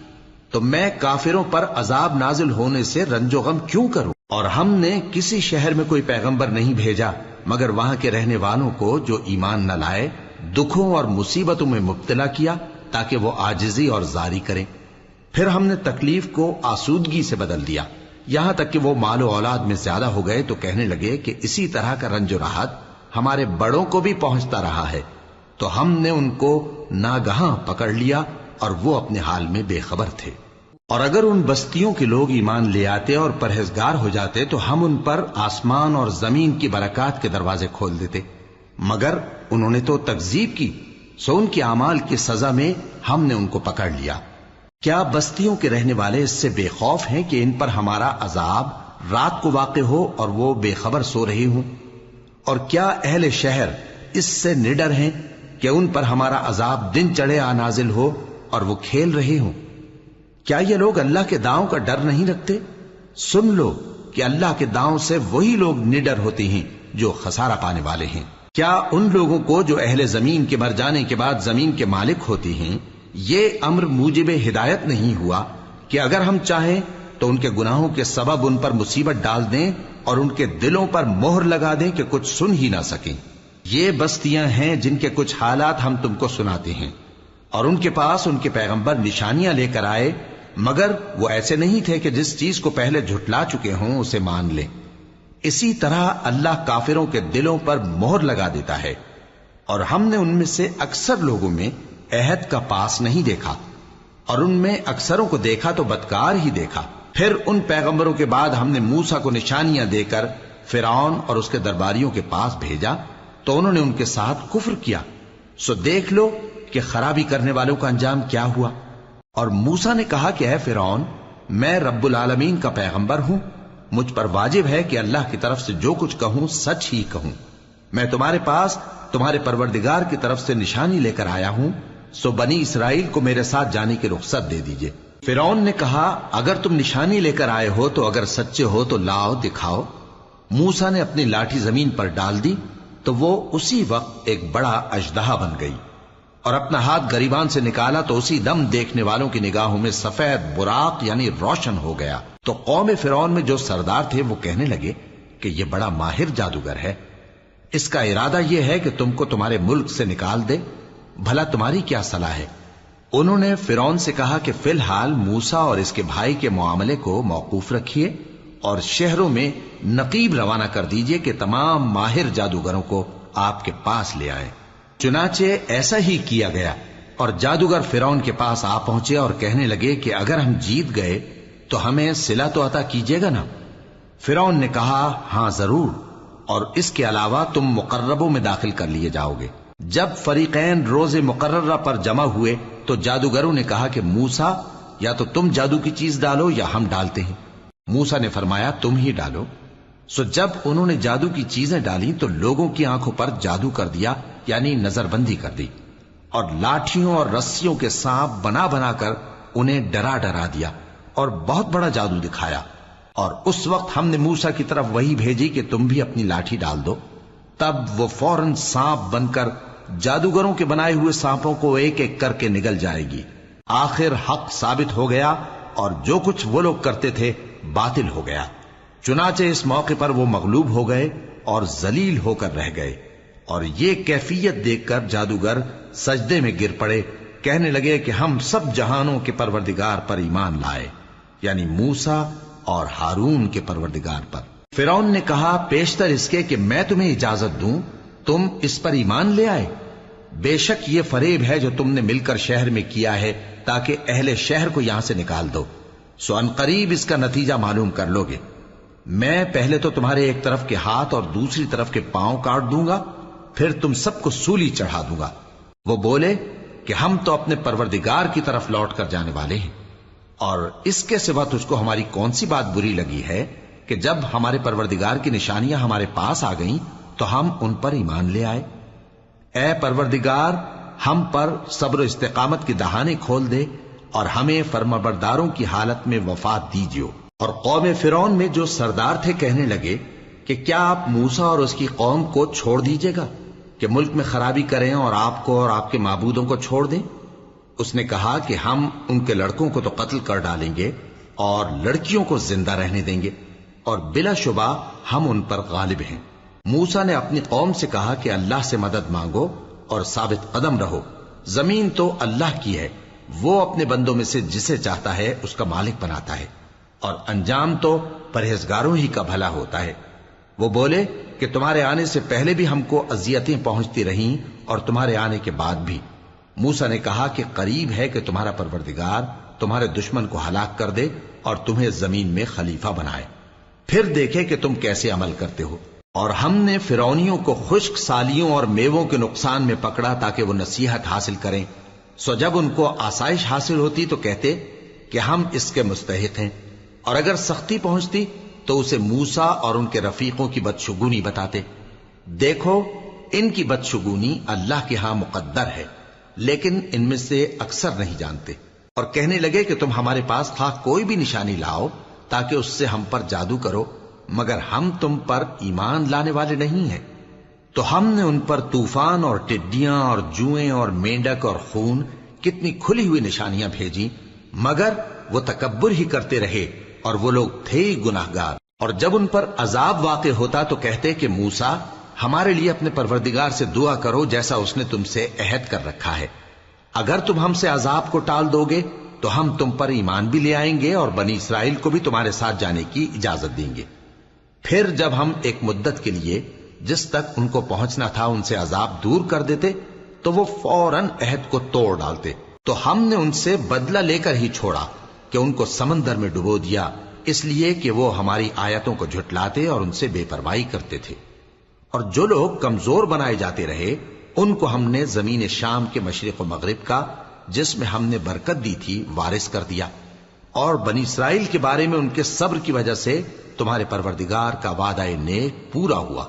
تو میں کافروں پر عذاب نازل ہونے سے رنج و غم کیوں کروں؟ اور ہم نے کسی شہر میں کوئی پیغمبر نہیں بھیجا مگر وہاں کے رہنے والوں کو جو ایمان نہ لائے دکھوں اور مصیبتوں میں مبتلا کیا تاکہ وہ عاجزی اور زاری کریں۔ پھر ہم نے تکلیف کو آسودگی سے بدل دیا، یہاں تک کہ وہ مال و اولاد میں زیادہ ہو گئے تو کہنے لگے کہ اسی طرح کا رنج و راحت ہمارے بڑوں کو بھی پہنچتا رہا ہے۔ تو ہم نے ان کو ناگہاں پکڑ لیا اور وہ اپنے حال میں بے خبر تھے۔ اور اگر ان بستیوں کے لوگ ایمان لے آتے اور پرہیزگار ہو جاتے تو ہم ان پر آسمان اور زمین کی برکات کے دروازے کھول دیتے، مگر انہوں نے تو تکذیب کی، سو ان کے اعمال کی سزا میں ہم نے ان کو پکڑ لیا۔ کیا بستیوں کے رہنے والے اس سے بے خوف ہیں کہ ان پر ہمارا عذاب رات کو واقع ہو اور وہ بے خبر سو رہے ہوں؟ اور کیا اہل شہر اس سے نڈر ہیں کہ ان پر ہمارا عذاب دن چڑھے آ نازل ہو اور وہ کھیل رہے ہوں؟ کیا یہ لوگ اللہ کے داؤں کا ڈر نہیں رکھتے؟ سن لو کہ اللہ کے داؤں سے وہی لوگ نڈر ہوتے ہیں جو خسارہ پانے والے ہیں۔ کیا ان لوگوں کو جو اہل زمین کے مر جانے کے بعد زمین کے مالک ہوتے ہیں یہ امر موجب ہدایت نہیں ہوا کہ اگر ہم چاہیں تو ان کے گناہوں کے سبب ان پر مصیبت ڈال دیں اور ان کے دلوں پر مہر لگا دیں کہ کچھ سن ہی نہ سکیں؟ یہ بستیاں ہیں جن کے کچھ حالات ہم تم کو سناتے ہیں، اور ان کے پاس ان کے پیغمبر نشانیاں لے کر آئے، مگر وہ ایسے نہیں تھے کہ جس چیز کو پہلے جھٹلا چکے ہوں اسے مان لیں۔ اسی طرح اللہ کافروں کے دلوں پر مہر لگا دیتا ہے، اور ہم نے ان میں سے اکثر لوگوں میں عہد کا پاس نہیں دیکھا، اور ان میں اکثروں کو دیکھا تو بدکار ہی دیکھا۔ پھر ان پیغمبروں کے بعد ہم نے موسیٰ کو نشانیاں دے کر فرعون اور اس کے درباریوں کے پاس بھیجا تو انہوں نے ان کے ساتھ کفر کیا، سو دیکھ لو کہ خرابی کرنے والوں کا انجام کیا ہوا۔ اور موسیٰ نے کہا کہ اے فرعون، میں رب العالمین کا پیغمبر ہوں، مجھ پر واجب ہے کہ اللہ کی طرف سے جو کچھ کہوں سچ ہی کہوں۔ میں تمہارے پاس تمہارے پروردگار کی طرف سے نشانی لے کر آیا ہوں، سو بنی اسرائیل کو میرے ساتھ جانے کی رخصت دے دیجئے۔ فرعون نے کہا اگر تم نشانی لے کر آئے ہو تو اگر سچے ہو تو لاؤ دکھاؤ۔ موسیٰ نے اپنی لاٹھی زمین پر ڈال دی تو وہ اسی وقت ایک بڑا اژدہا بن گئی، اور اپنا ہاتھ گریبان سے نکالا تو اسی دم دیکھنے والوں کی نگاہوں میں سفید براق یعنی روشن ہو گیا۔ تو قوم فرعون میں جو سردار تھے وہ کہنے لگے کہ یہ بڑا ماہر جادوگر ہے، اس کا ارادہ یہ ہے کہ تم کو تمہارے ملک سے نکال دے، بھلا تمہاری کیا صلاح ہے؟ انہوں نے فرعون سے کہا کہ فی الحال موسیٰ اور اس کے بھائی کے معاملے کو موقوف رکھیے اور شہروں میں نقیب روانہ کر دیجئے کہ تمام ماہر جادوگروں کو آپ کے پاس لے آئیں۔ چنانچہ ایسا ہی کیا گیا، اور جادوگر فرعون کے پاس آ پہنچے اور کہنے لگے کہ اگر ہم جیت گئے تو ہمیں صلہ تو عطا کیجیے گا نا؟ فرعون نے کہا ہاں ضرور، اور اس کے علاوہ تم مقربوں میں داخل کر لیے جاؤ گے۔ جب فریقین روز مقررہ پر جمع ہوئے تو جادوگروں نے کہا کہ موسیٰ یا تو تم جادو کی چیز ڈالو یا ہم ڈالتے ہیں۔ موسیٰ نے فرمایا تم ہی ڈالو۔ سو جب انہوں نے جادو کی چیزیں ڈالی تو لوگوں کی آنکھوں پر جادو کر دیا، یعنی نظر بندی کر دی، اور لاٹھیوں اور رسیوں کے سانپ بنا بنا کر انہیں ڈرا ڈرا دیا اور بہت بڑا جادو دکھایا۔ اور اس وقت ہم نے موسیٰ کی طرف وحی بھیجی کہ تم بھی اپنی لاٹھی ڈال دو، تب وہ فوراً سانپ بن کر جادوگروں کے بنائے ہوئے سانپوں کو ایک ایک کر کے نگل جائے گی۔ آخر حق ثابت ہو گیا اور جو کچھ وہ لوگ کرتے تھے باطل ہو گیا۔ چنانچہ اس موقع پر وہ مغلوب ہو گئے اور ذلیل ہو کر رہ گئے، اور یہ کیفیت دیکھ کر جادوگر سجدے میں گر پڑے، کہنے لگے کہ ہم سب جہانوں کے پروردگار پر ایمان لائے، یعنی موسیٰ اور ہارون کے پروردگار پر۔ فرعون نے کہا پیشتر اس کے کہ میں تمہیں اجازت دوں تم اس پر ایمان لے آئے؟ بے شک یہ فریب ہے جو تم نے مل کر شہر میں کیا ہے تاکہ اہل شہر کو یہاں سے نکال دو، سو ان قریب اس کا نتیجہ معلوم کر لو گے۔ میں پہلے تو تمہارے ایک طرف کے ہاتھ اور دوسری طرف کے پاؤں کاٹ دوں گا، پھر تم سب کو سولی چڑھا دوں گا۔ وہ بولے کہ ہم تو اپنے پروردگار کی طرف لوٹ کر جانے والے ہیں، اور اس کے سوا تجھ کو ہماری کون سی بات بری لگی ہے کہ جب ہمارے پروردگار کی نشانیاں ہمارے پاس آ گئیں تو ہم ان پر ایمان لے آئے؟ اے پروردگار، ہم پر صبر و استقامت کی دہانے کھول دے اور ہمیں فرمانبرداروں کی حالت میں وفات دیجیو۔ اور قوم فرعون میں جو سردار تھے کہنے لگے کہ کیا آپ موسیٰ اور اس کی قوم کو چھوڑ دیجیے گا کہ ملک میں خرابی کریں اور آپ کو اور آپ کے معبودوں کو چھوڑ دیں؟ اس نے کہا کہ ہم ان کے لڑکوں کو تو قتل کر ڈالیں گے اور لڑکیوں کو زندہ رہنے دیں گے، اور بلا شبہ ہم ان پر غالب ہیں۔ موسیٰ نے اپنی قوم سے کہا کہ اللہ سے مدد مانگو اور ثابت قدم رہو، زمین تو اللہ کی ہے، وہ اپنے بندوں میں سے جسے چاہتا ہے اس کا مالک بناتا ہے، اور انجام تو پرہیزگاروں ہی کا بھلا ہوتا ہے۔ وہ بولے کہ تمہارے آنے سے پہلے بھی ہم کو اذیتیں پہنچتی رہیں اور تمہارے آنے کے بعد بھی۔ موسیٰ نے کہا کہ قریب ہے کہ تمہارا پروردگار تمہارے دشمن کو ہلاک کر دے اور تمہیں زمین میں خلیفہ بنائے، پھر دیکھے کہ تم کیسے عمل کرتے ہو۔ اور ہم نے فرعونیوں کو خشک سالیوں اور میووں کے نقصان میں پکڑا تاکہ وہ نصیحت حاصل کریں، سو جب ان کو آسائش حاصل ہوتی تو کہتے کہ ہم اس کے مستحق ہیں، اور اگر سختی پہنچتی تو اسے موسیٰ اور ان کے رفیقوں کی بدشگونی بتاتے۔ دیکھو ان کی بدشگونی اللہ کے ہاں مقدر ہے، لیکن ان میں سے اکثر نہیں جانتے۔ اور کہنے لگے کہ تم ہمارے پاس خواہ کوئی بھی نشانی لاؤ تاکہ اس سے ہم پر جادو کرو، مگر ہم تم پر ایمان لانے والے نہیں ہیں۔ تو ہم نے ان پر طوفان اور ٹڈیاں اور جوئیں اور مینڈک اور خون کتنی کھلی ہوئی نشانیاں بھیجی، مگر وہ تکبر ہی کرتے رہے اور وہ لوگ تھے ہی گناہگار۔ اور جب ان پر عذاب واقع ہوتا تو کہتے کہ موسیٰ ہمارے لیے اپنے پروردگار سے دعا کرو جیسا اس نے تم سے عہد کر رکھا ہے، اگر تم ہم سے عذاب کو ٹال دو گے تو ہم تم پر ایمان بھی لے آئیں گے اور بنی اسرائیل کو بھی تمہارے ساتھ جانے کی اجازت دیں گے۔ پھر جب ہم ایک مدت کے لیے جس تک ان کو پہنچنا تھا ان سے عذاب دور کر دیتے تو وہ فوراً عہد کو توڑ ڈالتے، تو ہم نے ان سے بدلہ لے کر ہی چھوڑا کہ ان کو سمندر میں ڈبو دیا، اس لیے کہ وہ ہماری آیتوں کو جھٹلاتے اور ان سے بے پرواہی کرتے تھے۔ اور جو لوگ کمزور بنائے جاتے رہے ان کو ہم نے زمین شام کے مشرق و مغرب کا جس میں ہم نے برکت دی تھی وارث کر دیا، اور بنی اسرائیل کے بارے میں ان کے صبر کی وجہ سے تمہارے پروردگار کا وعدہ نیک پورا ہوا۔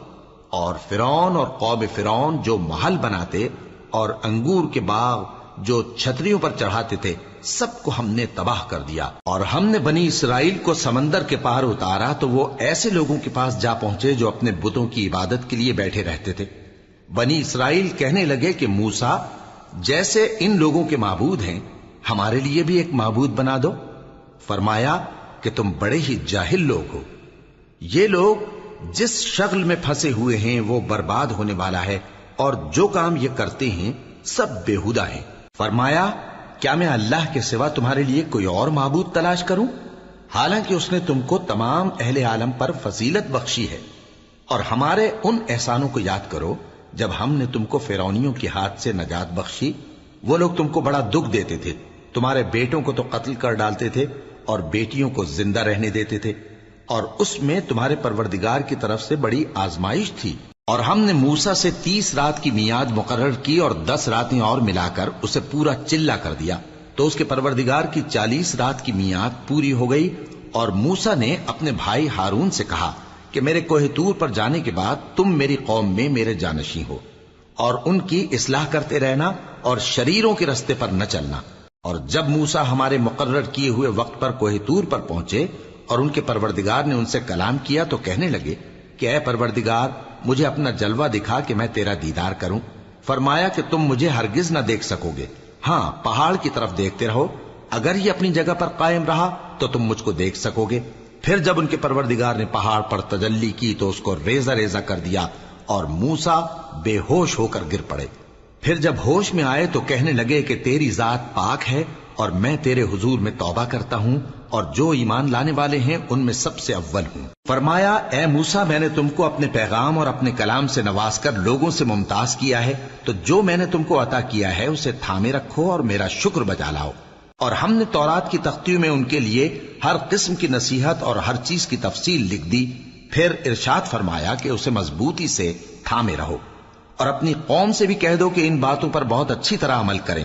اور فرعون اور قوم فرعون جو محل بناتے اور انگور کے باغ جو چھتریوں پر چڑھاتے تھے سب کو ہم نے تباہ کر دیا۔ اور ہم نے بنی اسرائیل کو سمندر کے پار اتارا تو وہ ایسے لوگوں کے پاس جا پہنچے جو اپنے بتوں کی عبادت کے لیے بیٹھے رہتے تھے۔ بنی اسرائیل کہنے لگے کہ موسیٰ جیسے ان لوگوں کے معبود ہیں ہمارے لیے بھی ایک معبود بنا دو۔ فرمایا کہ تم بڑے ہی جاہل لوگ ہو، یہ لوگ جس شغل میں پھنسے ہوئے ہیں وہ برباد ہونے والا ہے، اور جو کام یہ کرتے ہیں سب بےہودہ ہیں۔ فرمایا کیا میں اللہ کے سوا تمہارے لیے کوئی اور معبود تلاش کروں، حالانکہ اس نے تم کو تمام اہل عالم پر فضیلت بخشی ہے۔ اور ہمارے ان احسانوں کو یاد کرو جب ہم نے تم کو فرعونیوں کے ہاتھ سے نجات بخشی، وہ لوگ تم کو بڑا دکھ دیتے تھے، تمہارے بیٹوں کو تو قتل کر ڈالتے تھے اور بیٹیوں کو زندہ رہنے دیتے تھے، اور اس میں تمہارے پروردگار کی طرف سے بڑی آزمائش تھی۔ اور ہم نے موسیٰ سے 30 رات کی میعاد مقرر کی اور 10 راتیں اور ملا کر اسے پورا چلہ کر دیا، تو اس کے پروردگار کی 40 رات کی میعاد پوری ہو گئی، اور موسیٰ نے اپنے بھائی ہارون سے کہا کہ میرے کوہ طور پر جانے کے بعد تم میری قوم میں میرے جانشین ہو، اور ان کی اصلاح کرتے رہنا اور شریروں کے رستے پر نہ چلنا۔ اور جب موسیٰ ہمارے مقرر کیے ہوئے وقت پر کوہ طور پر پہنچے اور ان کے پروردگار نے ان سے کلام کیا تو کہنے لگے کہ اے پروردگار، مجھے اپنا جلوہ دکھا کہ میں تیرا دیدار کروں۔ فرمایا کہ تم مجھے ہرگز نہ دیکھ سکو گے، ہاں پہاڑ کی طرف دیکھتے رہو، اگر یہ اپنی جگہ پر قائم رہا تو تم مجھ کو دیکھ سکو گے۔ پھر جب ان کے پروردگار نے پہاڑ پر تجلی کی تو اس کو ریزہ ریزہ کر دیا اور موسیٰ بے ہوش ہو کر گر پڑے۔ پھر جب ہوش میں آئے تو کہنے لگے کہ تیری ذات پاک ہے اور میں تیرے حضور میں توبہ کرتا ہوں، اور جو ایمان لانے والے ہیں ان میں سب سے اول ہوں۔ فرمایا اے موسیٰ، میں نے تم کو اپنے پیغام اور اپنے کلام سے نواز کر لوگوں سے ممتاز کیا ہے، تو جو میں نے تم کو عطا کیا ہے اسے تھامے رکھو اور میرا شکر بجا لاؤ۔ اور ہم نے تورات کی تختیوں میں ان کے لیے ہر قسم کی نصیحت اور ہر چیز کی تفصیل لکھ دی۔ پھر ارشاد فرمایا کہ اسے مضبوطی سے تھامے رہو، اور اپنی قوم سے بھی کہہ دو کہ ان باتوں پر بہت اچھی طرح عمل کریں۔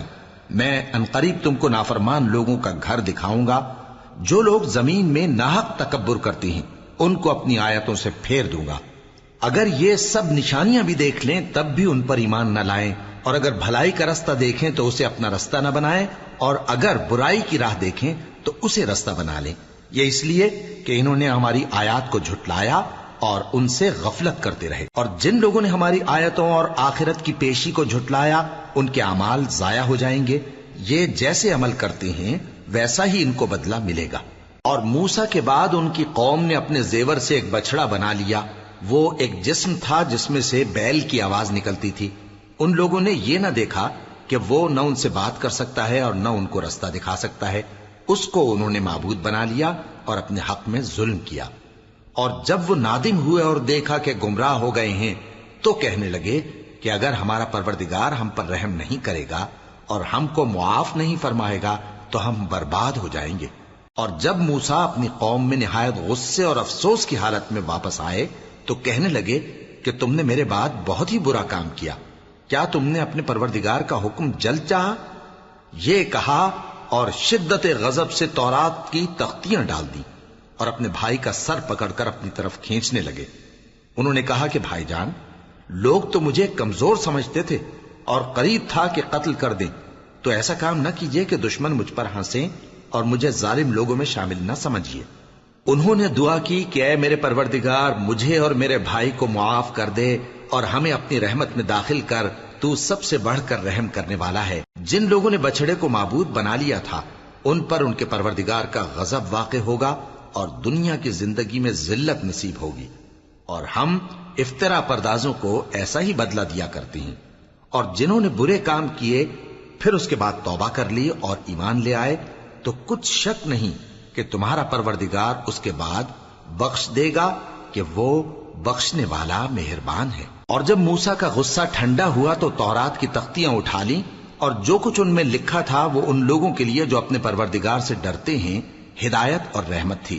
میں عنقریب تم کو نافرمان لوگوں کا گھر دکھاؤں گا، جو لوگ زمین میں ناحق تکبر کرتے ہیں ان کو اپنی آیتوں سے پھیر دوں گا۔ اگر یہ سب نشانیاں بھی دیکھ لیں تب بھی ان پر ایمان نہ لائیں، اور اگر بھلائی کا رستہ دیکھیں تو اسے اپنا رستہ نہ بنائیں، اور اگر برائی کی راہ دیکھیں تو اسے رستہ بنا لیں۔ یہ اس لیے کہ انہوں نے ہماری آیات کو جھٹلایا اور ان سے غفلت کرتے رہے، اور جن لوگوں نے ہماری آیتوں اور آخرت کی پیشی کو جھٹلایا ان کے اعمال ضائع ہو جائیں گے۔ یہ جیسے عمل کرتے ہیں ویسا ہی ان کو بدلہ ملے گا۔ اور موسیٰ کے بعد ان کی قوم نے اپنے زیور سے ایک بچڑا بنا لیا، وہ ایک جسم تھا جس میں سے بیل کی آواز نکلتی تھی۔ ان لوگوں نے یہ نہ دیکھا کہ وہ نہ ان سے بات کر سکتا ہے اور نہ ان کو رستہ دکھا سکتا ہے، اس کو انہوں نے معبود بنا لیا اور اپنے حق میں ظلم کیا۔ اور جب وہ نادم ہوئے اور دیکھا کہ گمراہ ہو گئے ہیں تو کہنے لگے کہ اگر ہمارا پروردگار ہم پر رحم نہیں کرے گا اور ہم کو معاف نہیں فرمائے گا تو ہم برباد ہو جائیں گے۔ اور جب موسیٰ اپنی قوم میں نہایت غصے اور افسوس کی حالت میں واپس آئے تو کہنے لگے کہ تم نے میرے بعد بہت ہی برا کام کیا، کیا تم نے اپنے پروردگار کا حکم جلد چاہا؟ یہ کہا اور شدت غضب سے تورات کی تختیاں ڈال دی اور اپنے بھائی کا سر پکڑ کر اپنی طرف کھینچنے لگے۔ انہوں نے کہا کہ بھائی جان، لوگ تو مجھے کمزور سمجھتے تھے اور قریب تھا کہ قتل کر دیں، تو ایسا کام نہ کیجیے کہ دشمن مجھ پر ہنسیں اور مجھے ظالم لوگوں میں شامل نہ سمجھیے۔ انہوں نے دعا کی کہ اے میرے پروردگار، مجھے اور میرے بھائی کو معاف کر دے اور ہمیں اپنی رحمت میں داخل کر، تو سب سے بڑھ کر رحم کرنے والا ہے۔ جن لوگوں نے بچڑے کو معبود بنا لیا تھا ان پر ان کے پروردگار کا غضب واقع ہوگا اور دنیا کی زندگی میں ذلت نصیب ہوگی، اور ہم افترا پردازوں کو ایسا ہی بدلہ دیا کرتے ہیں۔ اور جنہوں نے برے کام کیے پھر اس کے بعد توبہ کر لی اور ایمان لے آئے تو کچھ شک نہیں کہ تمہارا پروردگار اس کے بعد بخش دے گا کہ وہ بخشنے والا مہربان ہے۔ اور جب موسیٰ کا غصہ ٹھنڈا ہوا تو تورات کی تختیاں اٹھا لیں، اور جو کچھ ان میں لکھا تھا وہ ان لوگوں کے لیے جو اپنے پروردگار سے ڈرتے ہیں ہدایت اور رحمت تھی۔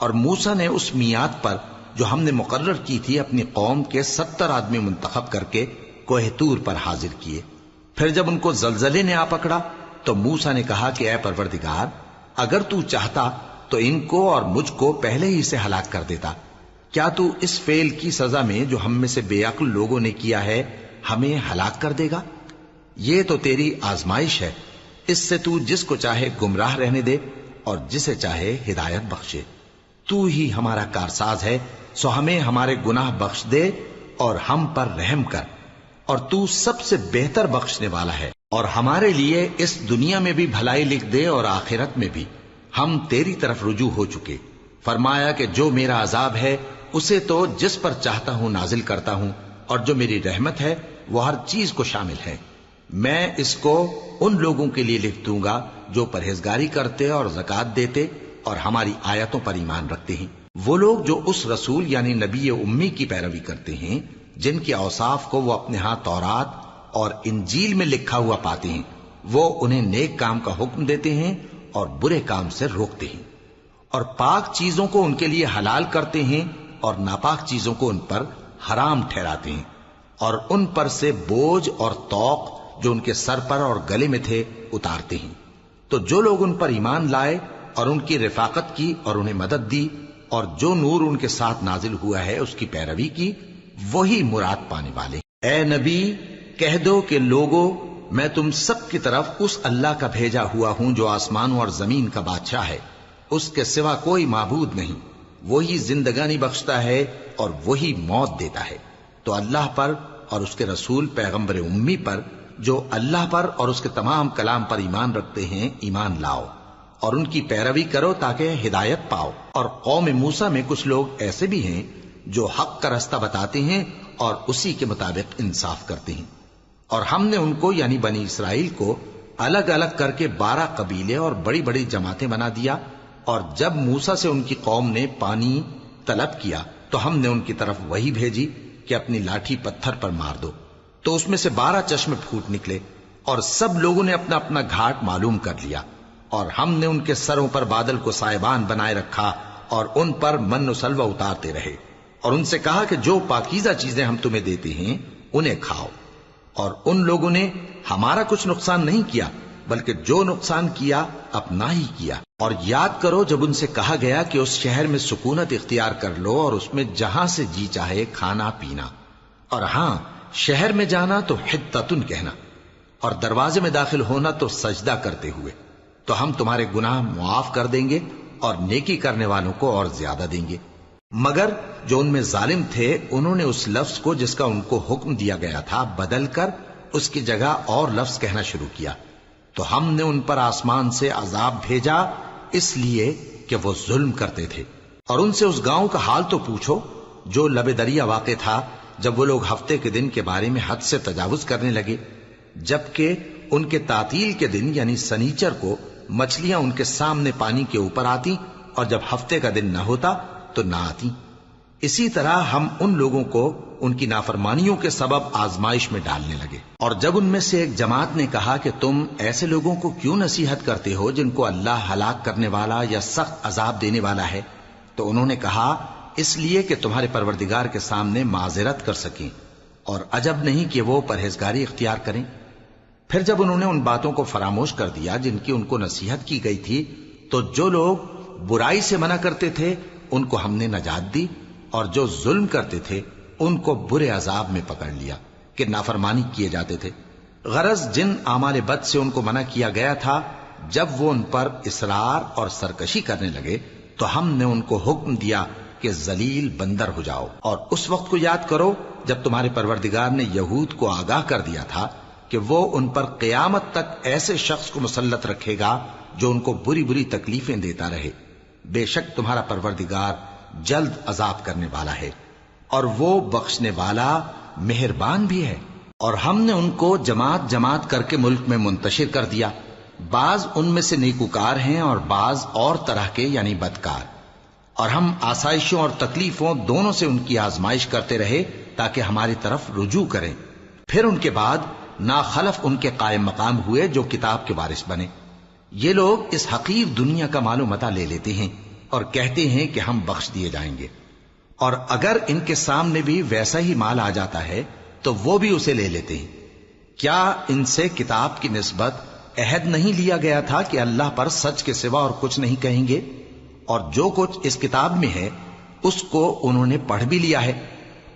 اور موسیٰ نے اس میعاد پر جو ہم نے مقرر کی تھی اپنی قوم کے 70 آدمی منتخب کر کے کوہ طور پر حاضر کیے۔ پھر جب ان کو زلزلے نے آ پکڑا تو موسیٰ نے کہا کہ اے پروردگار، اگر تو چاہتا تو ان کو اور مجھ کو پہلے ہی سے ہلاک کر دیتا۔ کیا تو اس فعل کی سزا میں جو ہم میں سے بے عقل لوگوں نے کیا ہے ہمیں ہلاک کر دے گا؟ یہ تو تیری آزمائش ہے، اس سے تو جس کو چاہے گمراہ رہنے دے اور جسے چاہے ہدایت بخشے۔ تو ہی ہمارا کارساز ہے، سو ہمیں ہمارے گناہ بخش دے اور ہم پر رحم کر، اور تو سب سے بہتر بخشنے والا ہے۔ اور ہمارے لیے اس دنیا میں بھی بھلائی لکھ دے اور آخرت میں بھی، ہم تیری طرف رجوع ہو چکے۔ فرمایا کہ جو میرا عذاب ہے اسے تو جس پر چاہتا ہوں نازل کرتا ہوں، اور جو میری رحمت ہے وہ ہر چیز کو شامل ہے۔ میں اس کو ان لوگوں کے لیے لکھ دوں گا جو پرہیزگاری کرتے اور زکوٰۃ دیتے اور ہماری آیتوں پر ایمان رکھتے ہیں، وہ لوگ جو اس رسول یعنی نبی امی کی پیروی کرتے ہیں جن کے اوصاف کو وہ اپنے ہاں تورات اور انجیل میں لکھا ہوا پاتے ہیں۔ وہ انہیں نیک کام کا حکم دیتے ہیں اور برے کام سے روکتے ہیں، اور پاک چیزوں کو ان کے لیے حلال کرتے ہیں اور ناپاک چیزوں کو ان پر حرام ٹھہراتے ہیں، اور ان پر سے بوجھ اور طوق جو ان کے سر پر اور گلے میں تھے اتارتے ہیں۔ تو جو لوگ ان پر ایمان لائے اور ان کی رفاقت کی اور انہیں مدد دی اور جو نور ان کے ساتھ نازل ہوا ہے اس کی پیروی کی، وہی مراد پانے والے۔ اے نبی کہہ دو کہ لوگو، میں تم سب کی طرف اس اللہ کا بھیجا ہوا ہوں جو آسمانوں اور زمین کا بادشاہ ہے، اس کے سوا کوئی معبود نہیں، وہی زندگانی بخشتا ہے اور وہی موت دیتا ہے۔ تو اللہ پر اور اس کے رسول پیغمبر امی پر جو اللہ پر اور اس کے تمام کلام پر ایمان رکھتے ہیں ایمان لاؤ اور ان کی پیروی کرو تاکہ ہدایت پاؤ۔ اور قوم موسیٰ میں کچھ لوگ ایسے بھی ہیں جو حق کا رستہ بتاتے ہیں اور اسی کے مطابق انصاف کرتے ہیں، اور ہم نے ان کو یعنی بنی اسرائیل کو الگ الگ کر کے 12 قبیلے اور بڑی بڑی جماعتیں بنا دیا، اور جب موسیٰ سے ان کی قوم نے پانی طلب کیا تو ہم نے ان کی طرف وہی بھیجی کہ اپنی لاٹھی پتھر پر مار دو، تو اس میں سے 12 چشمے پھوٹ نکلے، اور سب لوگوں نے اپنا اپنا گھاٹ معلوم کر لیا، اور ہم نے ان کے سروں پر بادل کو سائبان بنائے رکھا اور ان پر من و سلوہ اتارتے رہے، اور ان سے کہا کہ جو پاکیزہ چیزیں ہم تمہیں دیتے ہیں انہیں کھاؤ، اور ان لوگوں نے ہمارا کچھ نقصان نہیں کیا بلکہ جو نقصان کیا اپنا ہی کیا۔ اور یاد کرو جب ان سے کہا گیا کہ اس شہر میں سکونت اختیار کر لو اور اس میں جہاں سے جی چاہے کھانا پینا، اور ہاں شہر میں جانا تو حتتن کہنا، اور دروازے میں داخل ہونا تو سجدہ کرتے ہوئے، تو ہم تمہارے گناہ معاف کر دیں گے اور نیکی کرنے والوں کو اور زیادہ دیں گے۔ مگر جو ان میں ظالم تھے انہوں نے اس لفظ کو جس کا ان کو حکم دیا گیا تھا بدل کر اس کی جگہ اور لفظ کہنا شروع کیا، تو ہم نے ان پر آسمان سے عذاب بھیجا اس لیے کہ وہ ظلم کرتے تھے۔ اور ان سے اس گاؤں کا حال تو پوچھو جو لب دریا واقع تھا، جب وہ لوگ ہفتے کے دن کے بارے میں حد سے تجاوز کرنے لگے، جبکہ ان کے تعطیل کے دن یعنی سنیچر کو مچھلیاں ان کے سامنے پانی کے اوپر آتی اور جب ہفتے کا دن نہ ہوتا تو نہ آتی۔ اسی طرح ہم ان لوگوں کو ان کی نافرمانیوں کے سبب آزمائش میں ڈالنے لگے۔ اور جب ان میں سے ایک جماعت نے کہا کہ تم ایسے لوگوں کو کیوں نصیحت کرتے ہو جن کو اللہ ہلاک کرنے والا یا سخت عذاب دینے والا ہے، تو انہوں نے کہا اس لیے کہ تمہارے پروردگار کے سامنے معذرت کر سکیں، اور عجب نہیں کہ وہ پرہیزگاری اختیار کریں۔ پھر جب انہوں نے ان باتوں کو فراموش کر دیا جن کی ان کو نصیحت کی گئی تھی، تو جو لوگ برائی سے منع کرتے تھے ان کو ہم نے نجات دی، اور جو ظلم کرتے تھے ان کو برے عذاب میں پکڑ لیا کہ نافرمانی کیے جاتے تھے۔ غرض جن اعمال بد سے ان کو منع کیا گیا تھا، جب وہ ان پر اصرار اور سرکشی کرنے لگے تو ہم نے ان کو حکم دیا کہ ذلیل بندر ہو جاؤ۔ اور اس وقت کو یاد کرو جب تمہارے پروردگار نے یہود کو آگاہ کر دیا تھا کہ وہ ان پر قیامت تک ایسے شخص کو مسلط رکھے گا جو ان کو بری بری تکلیفیں دیتا رہے۔ بے شک تمہارا پروردگار جلد عذاب کرنے والا ہے اور وہ بخشنے والا مہربان بھی ہے۔ اور ہم نے ان کو جماعت جماعت کر کے ملک میں منتشر کر دیا، بعض ان میں سے نیکوکار ہیں اور بعض اور طرح کے یعنی بدکار، اور ہم آسائشوں اور تکلیفوں دونوں سے ان کی آزمائش کرتے رہے تاکہ ہماری طرف رجوع کریں۔ پھر ان کے بعد ناخلف ان کے قائم مقام ہوئے جو کتاب کے وارث بنے۔ یہ لوگ اس حقیر دنیا کا مال و متاع لے لیتے ہیں اور کہتے ہیں کہ ہم بخش دیے جائیں گے، اور اگر ان کے سامنے بھی ویسا ہی مال آ جاتا ہے تو وہ بھی اسے لے لیتے ہیں۔ کیا ان سے کتاب کی نسبت عہد نہیں لیا گیا تھا کہ اللہ پر سچ کے سوا اور کچھ نہیں کہیں گے؟ اور جو کچھ اس کتاب میں ہے اس کو انہوں نے پڑھ بھی لیا ہے،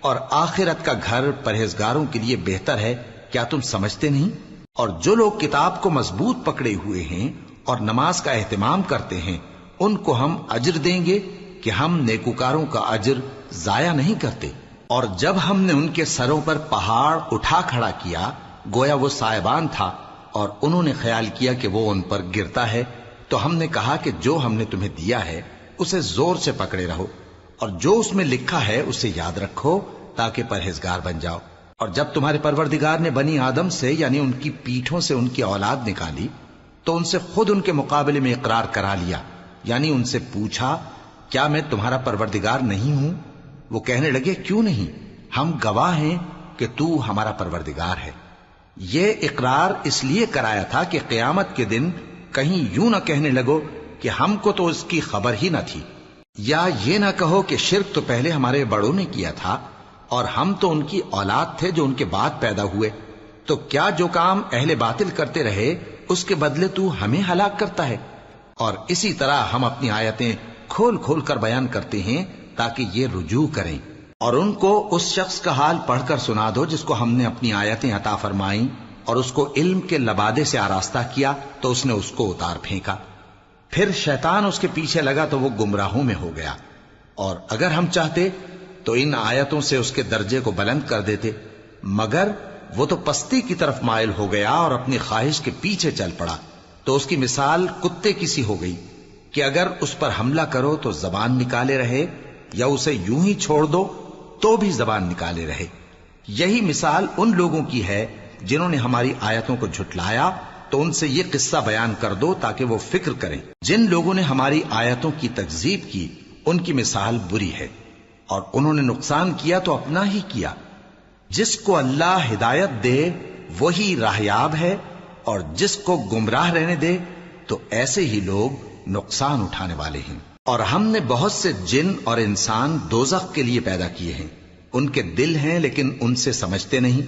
اور آخرت کا گھر پرہیزگاروں کے لیے بہتر ہے، کیا تم سمجھتے نہیں؟ اور جو لوگ کتاب کو مضبوط پکڑے ہوئے ہیں اور نماز کا اہتمام کرتے ہیں ان کو ہم اجر دیں گے کہ ہم نیکوکاروں کا اجر ضائع نہیں کرتے۔ اور جب ہم نے ان کے سروں پر پہاڑ اٹھا کھڑا کیا گویا وہ سائبان تھا، اور انہوں نے خیال کیا کہ وہ ان پر گرتا ہے، تو ہم نے کہا کہ جو ہم نے تمہیں دیا ہے اسے زور سے پکڑے رہو، اور جو اس میں لکھا ہے اسے یاد رکھو تاکہ پرہیزگار بن جاؤ۔ اور جب تمہارے پروردگار نے بنی آدم سے یعنی ان کی پیٹھوں سے ان کی اولاد نکالی تو ان سے خود ان کے مقابلے میں اقرار کرا لیا، یعنی ان سے پوچھا کیا میں تمہارا پروردگار نہیں ہوں؟ وہ کہنے لگے کیوں نہیں، ہم گواہ ہیں کہ تو ہمارا پروردگار ہے۔ یہ اقرار اس لیے کرایا تھا کہ قیامت کے دن کہیں یوں نہ کہنے لگو کہ ہم کو تو اس کی خبر ہی نہ تھی، یا یہ نہ کہو کہ شرک تو پہلے ہمارے بڑوں نے کیا تھا اور ہم تو ان کی اولاد تھے جو ان کے بعد پیدا ہوئے۔ تو کیا جو کام اہل باطل کرتے رہے اس کے بدلے تو ہمیں ہلاک کرتا ہے؟ اور اسی طرح ہم اپنی آیتیں کھول کھول کر بیان کرتے ہیں تاکہ یہ رجوع کریں۔ اور ان کو اس شخص کا حال پڑھ کر سنا دو جس کو ہم نے اپنی آیتیں عطا فرمائیں اور اس کو علم کے لبادے سے آراستہ کیا تو اس نے اس کو اتار پھینکا، پھر شیطان اس کے پیچھے لگا تو وہ گمراہوں میں ہو گیا۔ اور اگر ہم چاہتے تو ان آیتوں سے اس کے درجے کو بلند کر دیتے، مگر وہ تو پستی کی طرف مائل ہو گیا اور اپنی خواہش کے پیچھے چل پڑا، تو اس کی مثال کتے کی سی ہو گئی کہ اگر اس پر حملہ کرو تو زبان نکالے رہے، یا اسے یوں ہی چھوڑ دو تو بھی زبان نکالے رہے۔ یہی مثال ان لوگوں کی ہے جنہوں نے ہماری آیتوں کو جھٹلایا، تو ان سے یہ قصہ بیان کر دو تاکہ وہ فکر کریں۔ جن لوگوں نے ہماری آیتوں کی تکذیب کی ان کی مثال بری ہے، اور انہوں نے نقصان کیا تو اپنا ہی کیا۔ جس کو اللہ ہدایت دے وہی راہیاب ہے، اور جس کو گمراہ رہنے دے تو ایسے ہی لوگ نقصان اٹھانے والے ہیں۔ اور ہم نے بہت سے جن اور انسان دوزخ کے لیے پیدا کیے ہیں، ان کے دل ہیں لیکن ان سے سمجھتے نہیں،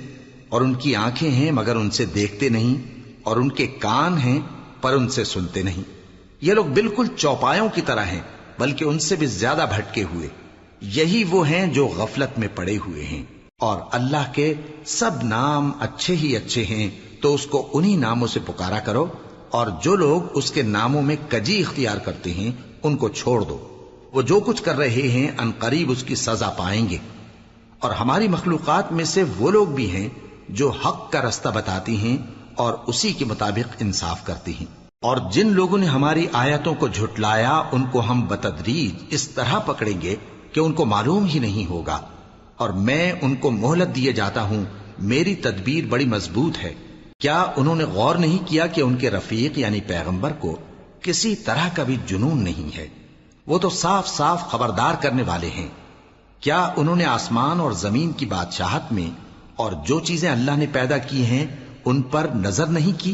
اور ان کی آنکھیں ہیں مگر ان سے دیکھتے نہیں، اور ان کے کان ہیں پر ان سے سنتے نہیں۔ یہ لوگ بالکل چوپایوں کی طرح ہیں، بلکہ ان سے بھی زیادہ بھٹکے ہوئے۔ یہی وہ ہیں جو غفلت میں پڑے ہوئے ہیں۔ اور اللہ کے سب نام اچھے ہی اچھے ہیں، تو اس کو انہی ناموں سے پکارا کرو، اور جو لوگ اس کے ناموں میں کجی اختیار کرتے ہیں ان کو چھوڑ دو۔ وہ جو کچھ کر رہے ہیں ان قریب اس کی سزا پائیں گے۔ اور ہماری مخلوقات میں سے وہ لوگ بھی ہیں جو حق کا رستہ بتاتی ہیں اور اسی کے مطابق انصاف کرتی ہیں۔ اور جن لوگوں نے ہماری آیتوں کو جھٹلایا ان کو ہم بتدریج اس طرح پکڑیں گے کہ ان کو معلوم ہی نہیں ہوگا، اور میں ان کو مہلت دیے جاتا ہوں، میری تدبیر بڑی مضبوط ہے۔ کیا انہوں نے غور نہیں کیا کہ ان کے رفیق یعنی پیغمبر کو کسی طرح کا بھی جنون نہیں ہے؟ وہ تو صاف صاف خبردار کرنے والے ہیں۔ کیا انہوں نے آسمان اور زمین کی بادشاہت میں اور جو چیزیں اللہ نے پیدا کی ہیں ان پر نظر نہیں کی،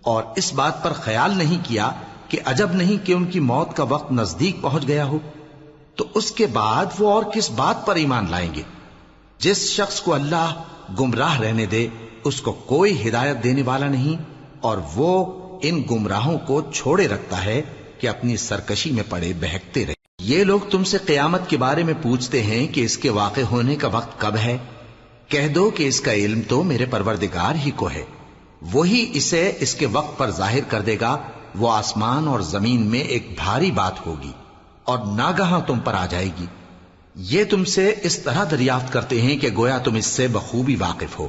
اور اس بات پر خیال نہیں کیا کہ عجب نہیں کہ ان کی موت کا وقت نزدیک پہنچ گیا ہو؟ تو اس کے بعد وہ اور کس بات پر ایمان لائیں گے؟ جس شخص کو اللہ گمراہ رہنے دے اس کو کوئی ہدایت دینے والا نہیں، اور وہ ان گمراہوں کو چھوڑے رکھتا ہے کہ اپنی سرکشی میں پڑے بہکتے رہے۔ یہ لوگ تم سے قیامت کے بارے میں پوچھتے ہیں کہ اس کے واقع ہونے کا وقت کب ہے؟ کہہ دو کہ اس کا علم تو میرے پروردگار ہی کو ہے، وہی اسے اس کے وقت پر ظاہر کر دے گا۔ وہ آسمان اور زمین میں ایک بھاری بات ہوگی اور ناگہاں تم پر آ جائے گی۔ یہ تم سے اس طرح دریافت کرتے ہیں کہ گویا تم اس سے بخوبی واقف ہو۔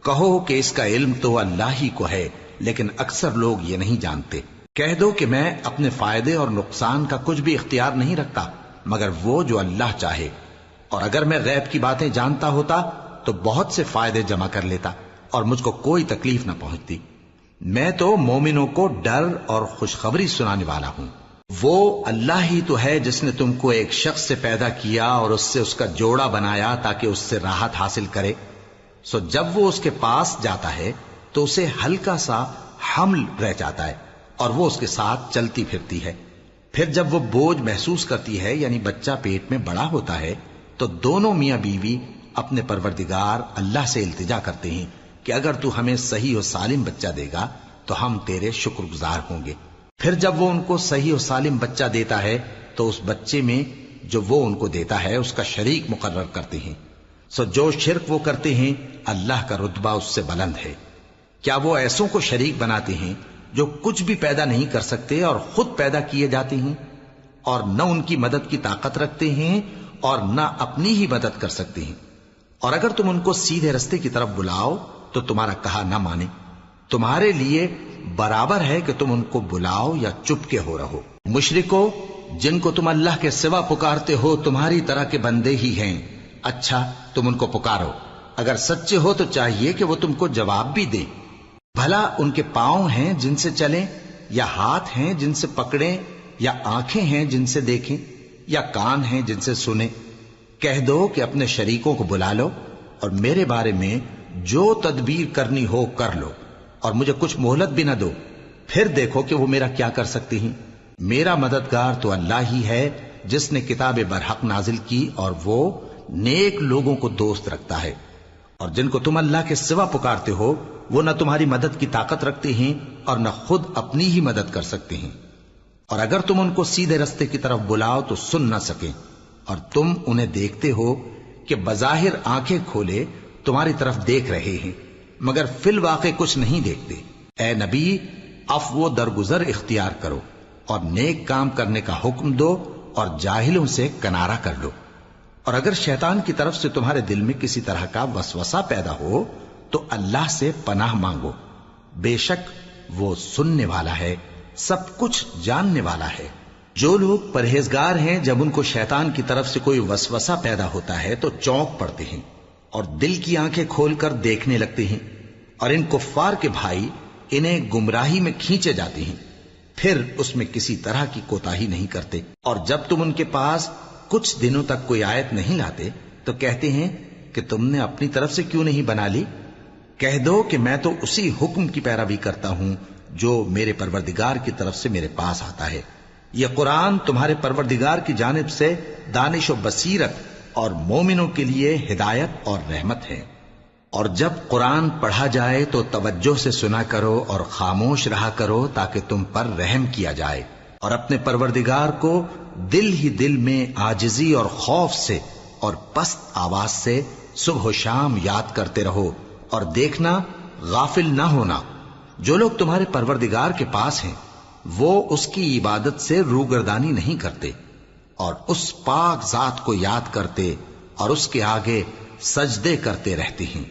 کہو کہ اس کا علم تو اللہ ہی کو ہے، لیکن اکثر لوگ یہ نہیں جانتے۔ کہہ دو کہ میں اپنے فائدے اور نقصان کا کچھ بھی اختیار نہیں رکھتا مگر وہ جو اللہ چاہے، اور اگر میں غیب کی باتیں جانتا ہوتا تو بہت سے فائدے جمع کر لیتا اور مجھ کو کوئی تکلیف نہ پہنچتی۔ میں تو مومنوں کو ڈر اور خوشخبری سنانے والا ہوں۔ وہ اللہ ہی تو ہے جس نے تم کو ایک شخص سے پیدا کیا اور اس سے اس کا جوڑا بنایا تاکہ اس سے راحت حاصل کرے۔ سو جب وہ اس کے پاس جاتا ہے تو اسے ہلکا سا حمل رہ جاتا ہے اور وہ اس کے ساتھ چلتی پھرتی ہے۔ پھر جب وہ بوجھ محسوس کرتی ہے یعنی بچہ پیٹ میں بڑا ہوتا ہے تو دونوں میاں بیوی اپنے پروردگار اللہ سے التجا کرتے ہیں کہ اگر تو ہمیں صحیح و سالم بچہ دے گا تو ہم تیرے شکر گزار ہوں گے۔ پھر جب وہ ان کو صحیح و سالم بچہ دیتا ہے تو اس بچے میں جو وہ ان کو دیتا ہے اس کا شریک مقرر کرتے ہیں۔ سو جو شرک وہ کرتے ہیں اللہ کا رتبہ اس سے بلند ہے۔ کیا وہ ایسوں کو شریک بناتے ہیں جو کچھ بھی پیدا نہیں کر سکتے اور خود پیدا کیے جاتے ہیں، اور نہ ان کی مدد کی طاقت رکھتے ہیں اور نہ اپنی ہی مدد کر سکتے ہیں؟ اور اگر تم ان کو سیدھے رستے کی طرف بلاؤ تو تمہارا کہا نہ مانے۔ تمہارے لیے برابر ہے کہ تم ان کو بلاؤ یا چپ کے ہو رہو۔ مشرکو، جن کو تم اللہ کے سوا پکارتے ہو تمہاری طرح کے بندے ہی ہیں۔ اچھا تم ان کو پکارو، اگر سچے ہو تو چاہیے کہ وہ تم کو جواب بھی دیں۔ بھلا ان کے پاؤں ہیں جن سے چلیں، یا ہاتھ ہیں جن سے پکڑیں، یا آنکھیں ہیں جن سے دیکھیں، یا کان ہیں جن سے سنیں؟ کہہ دو کہ اپنے شریکوں کو بلا لو اور میرے بارے میں جو تدبیر کرنی ہو کر لو، اور مجھے کچھ مہلت بھی نہ دو، پھر دیکھو کہ وہ میرا کیا کر سکتی ہیں۔ میرا مددگار تو اللہ ہی ہے جس نے کتاب برحق نازل کی، اور وہ نیک لوگوں کو دوست رکھتا ہے۔ اور جن کو تم اللہ کے سوا پکارتے ہو وہ نہ تمہاری مدد کی طاقت رکھتے ہیں اور نہ خود اپنی ہی مدد کر سکتے ہیں، اور اگر تم ان کو سیدھے رستے کی طرف بلاؤ تو سن نہ سکیں، اور تم انہیں دیکھتے ہو کہ بظاہر آنکھیں کھولے تمہاری طرف دیکھ رہے ہیں مگر فی الواقع کچھ نہیں دیکھتے۔ اے نبی، عفو و درگزر اختیار کرو اور نیک کام کرنے کا حکم دو اور جاہلوں سے کنارہ کر لو، اور اگر شیطان کی طرف سے تمہارے دل میں کسی طرح کا وسوسہ پیدا ہو تو اللہ سے پناہ مانگو، بے شک وہ سننے والا ہے، سب کچھ جاننے والا ہے۔ جو لوگ پرہیزگار ہیں جب ان کو شیطان کی طرف سے کوئی وسوسہ پیدا ہوتا ہے تو چونک پڑتے ہیں اور دل کی آنکھیں کھول کر دیکھنے لگتے ہیں، اور ان کفار کے بھائی انہیں گمراہی میں کھینچے جاتے ہیں، پھر اس میں کسی طرح کی کوتاہی نہیں کرتے، اور جب تم ان کے پاس کچھ دنوں تک کوئی آیت نہیں لاتے تو کہتے ہیں کہ تم نے اپنی طرف سے کیوں نہیں بنا لی؟ کہہ دو کہ میں تو اسی حکم کی پیروی کرتا ہوں جو میرے پروردگار کی طرف سے میرے پاس آتا ہے۔ یہ قرآن تمہارے پروردگار کی جانب سے دانش و بصیرت اور مومنوں کے لیے ہدایت اور رحمت ہے۔ اور جب قرآن پڑھا جائے تو توجہ سے سنا کرو اور خاموش رہا کرو تاکہ تم پر رحم کیا جائے، اور اپنے پروردگار کو دل ہی دل میں عاجزی اور خوف سے اور پست آواز سے صبح و شام یاد کرتے رہو، اور دیکھنا غافل نہ ہونا، جو لوگ تمہارے پروردگار کے پاس ہیں وہ اس کی عبادت سے روگردانی نہیں کرتے اور اس پاک ذات کو یاد کرتے اور اس کے آگے سجدے کرتے رہتے ہیں۔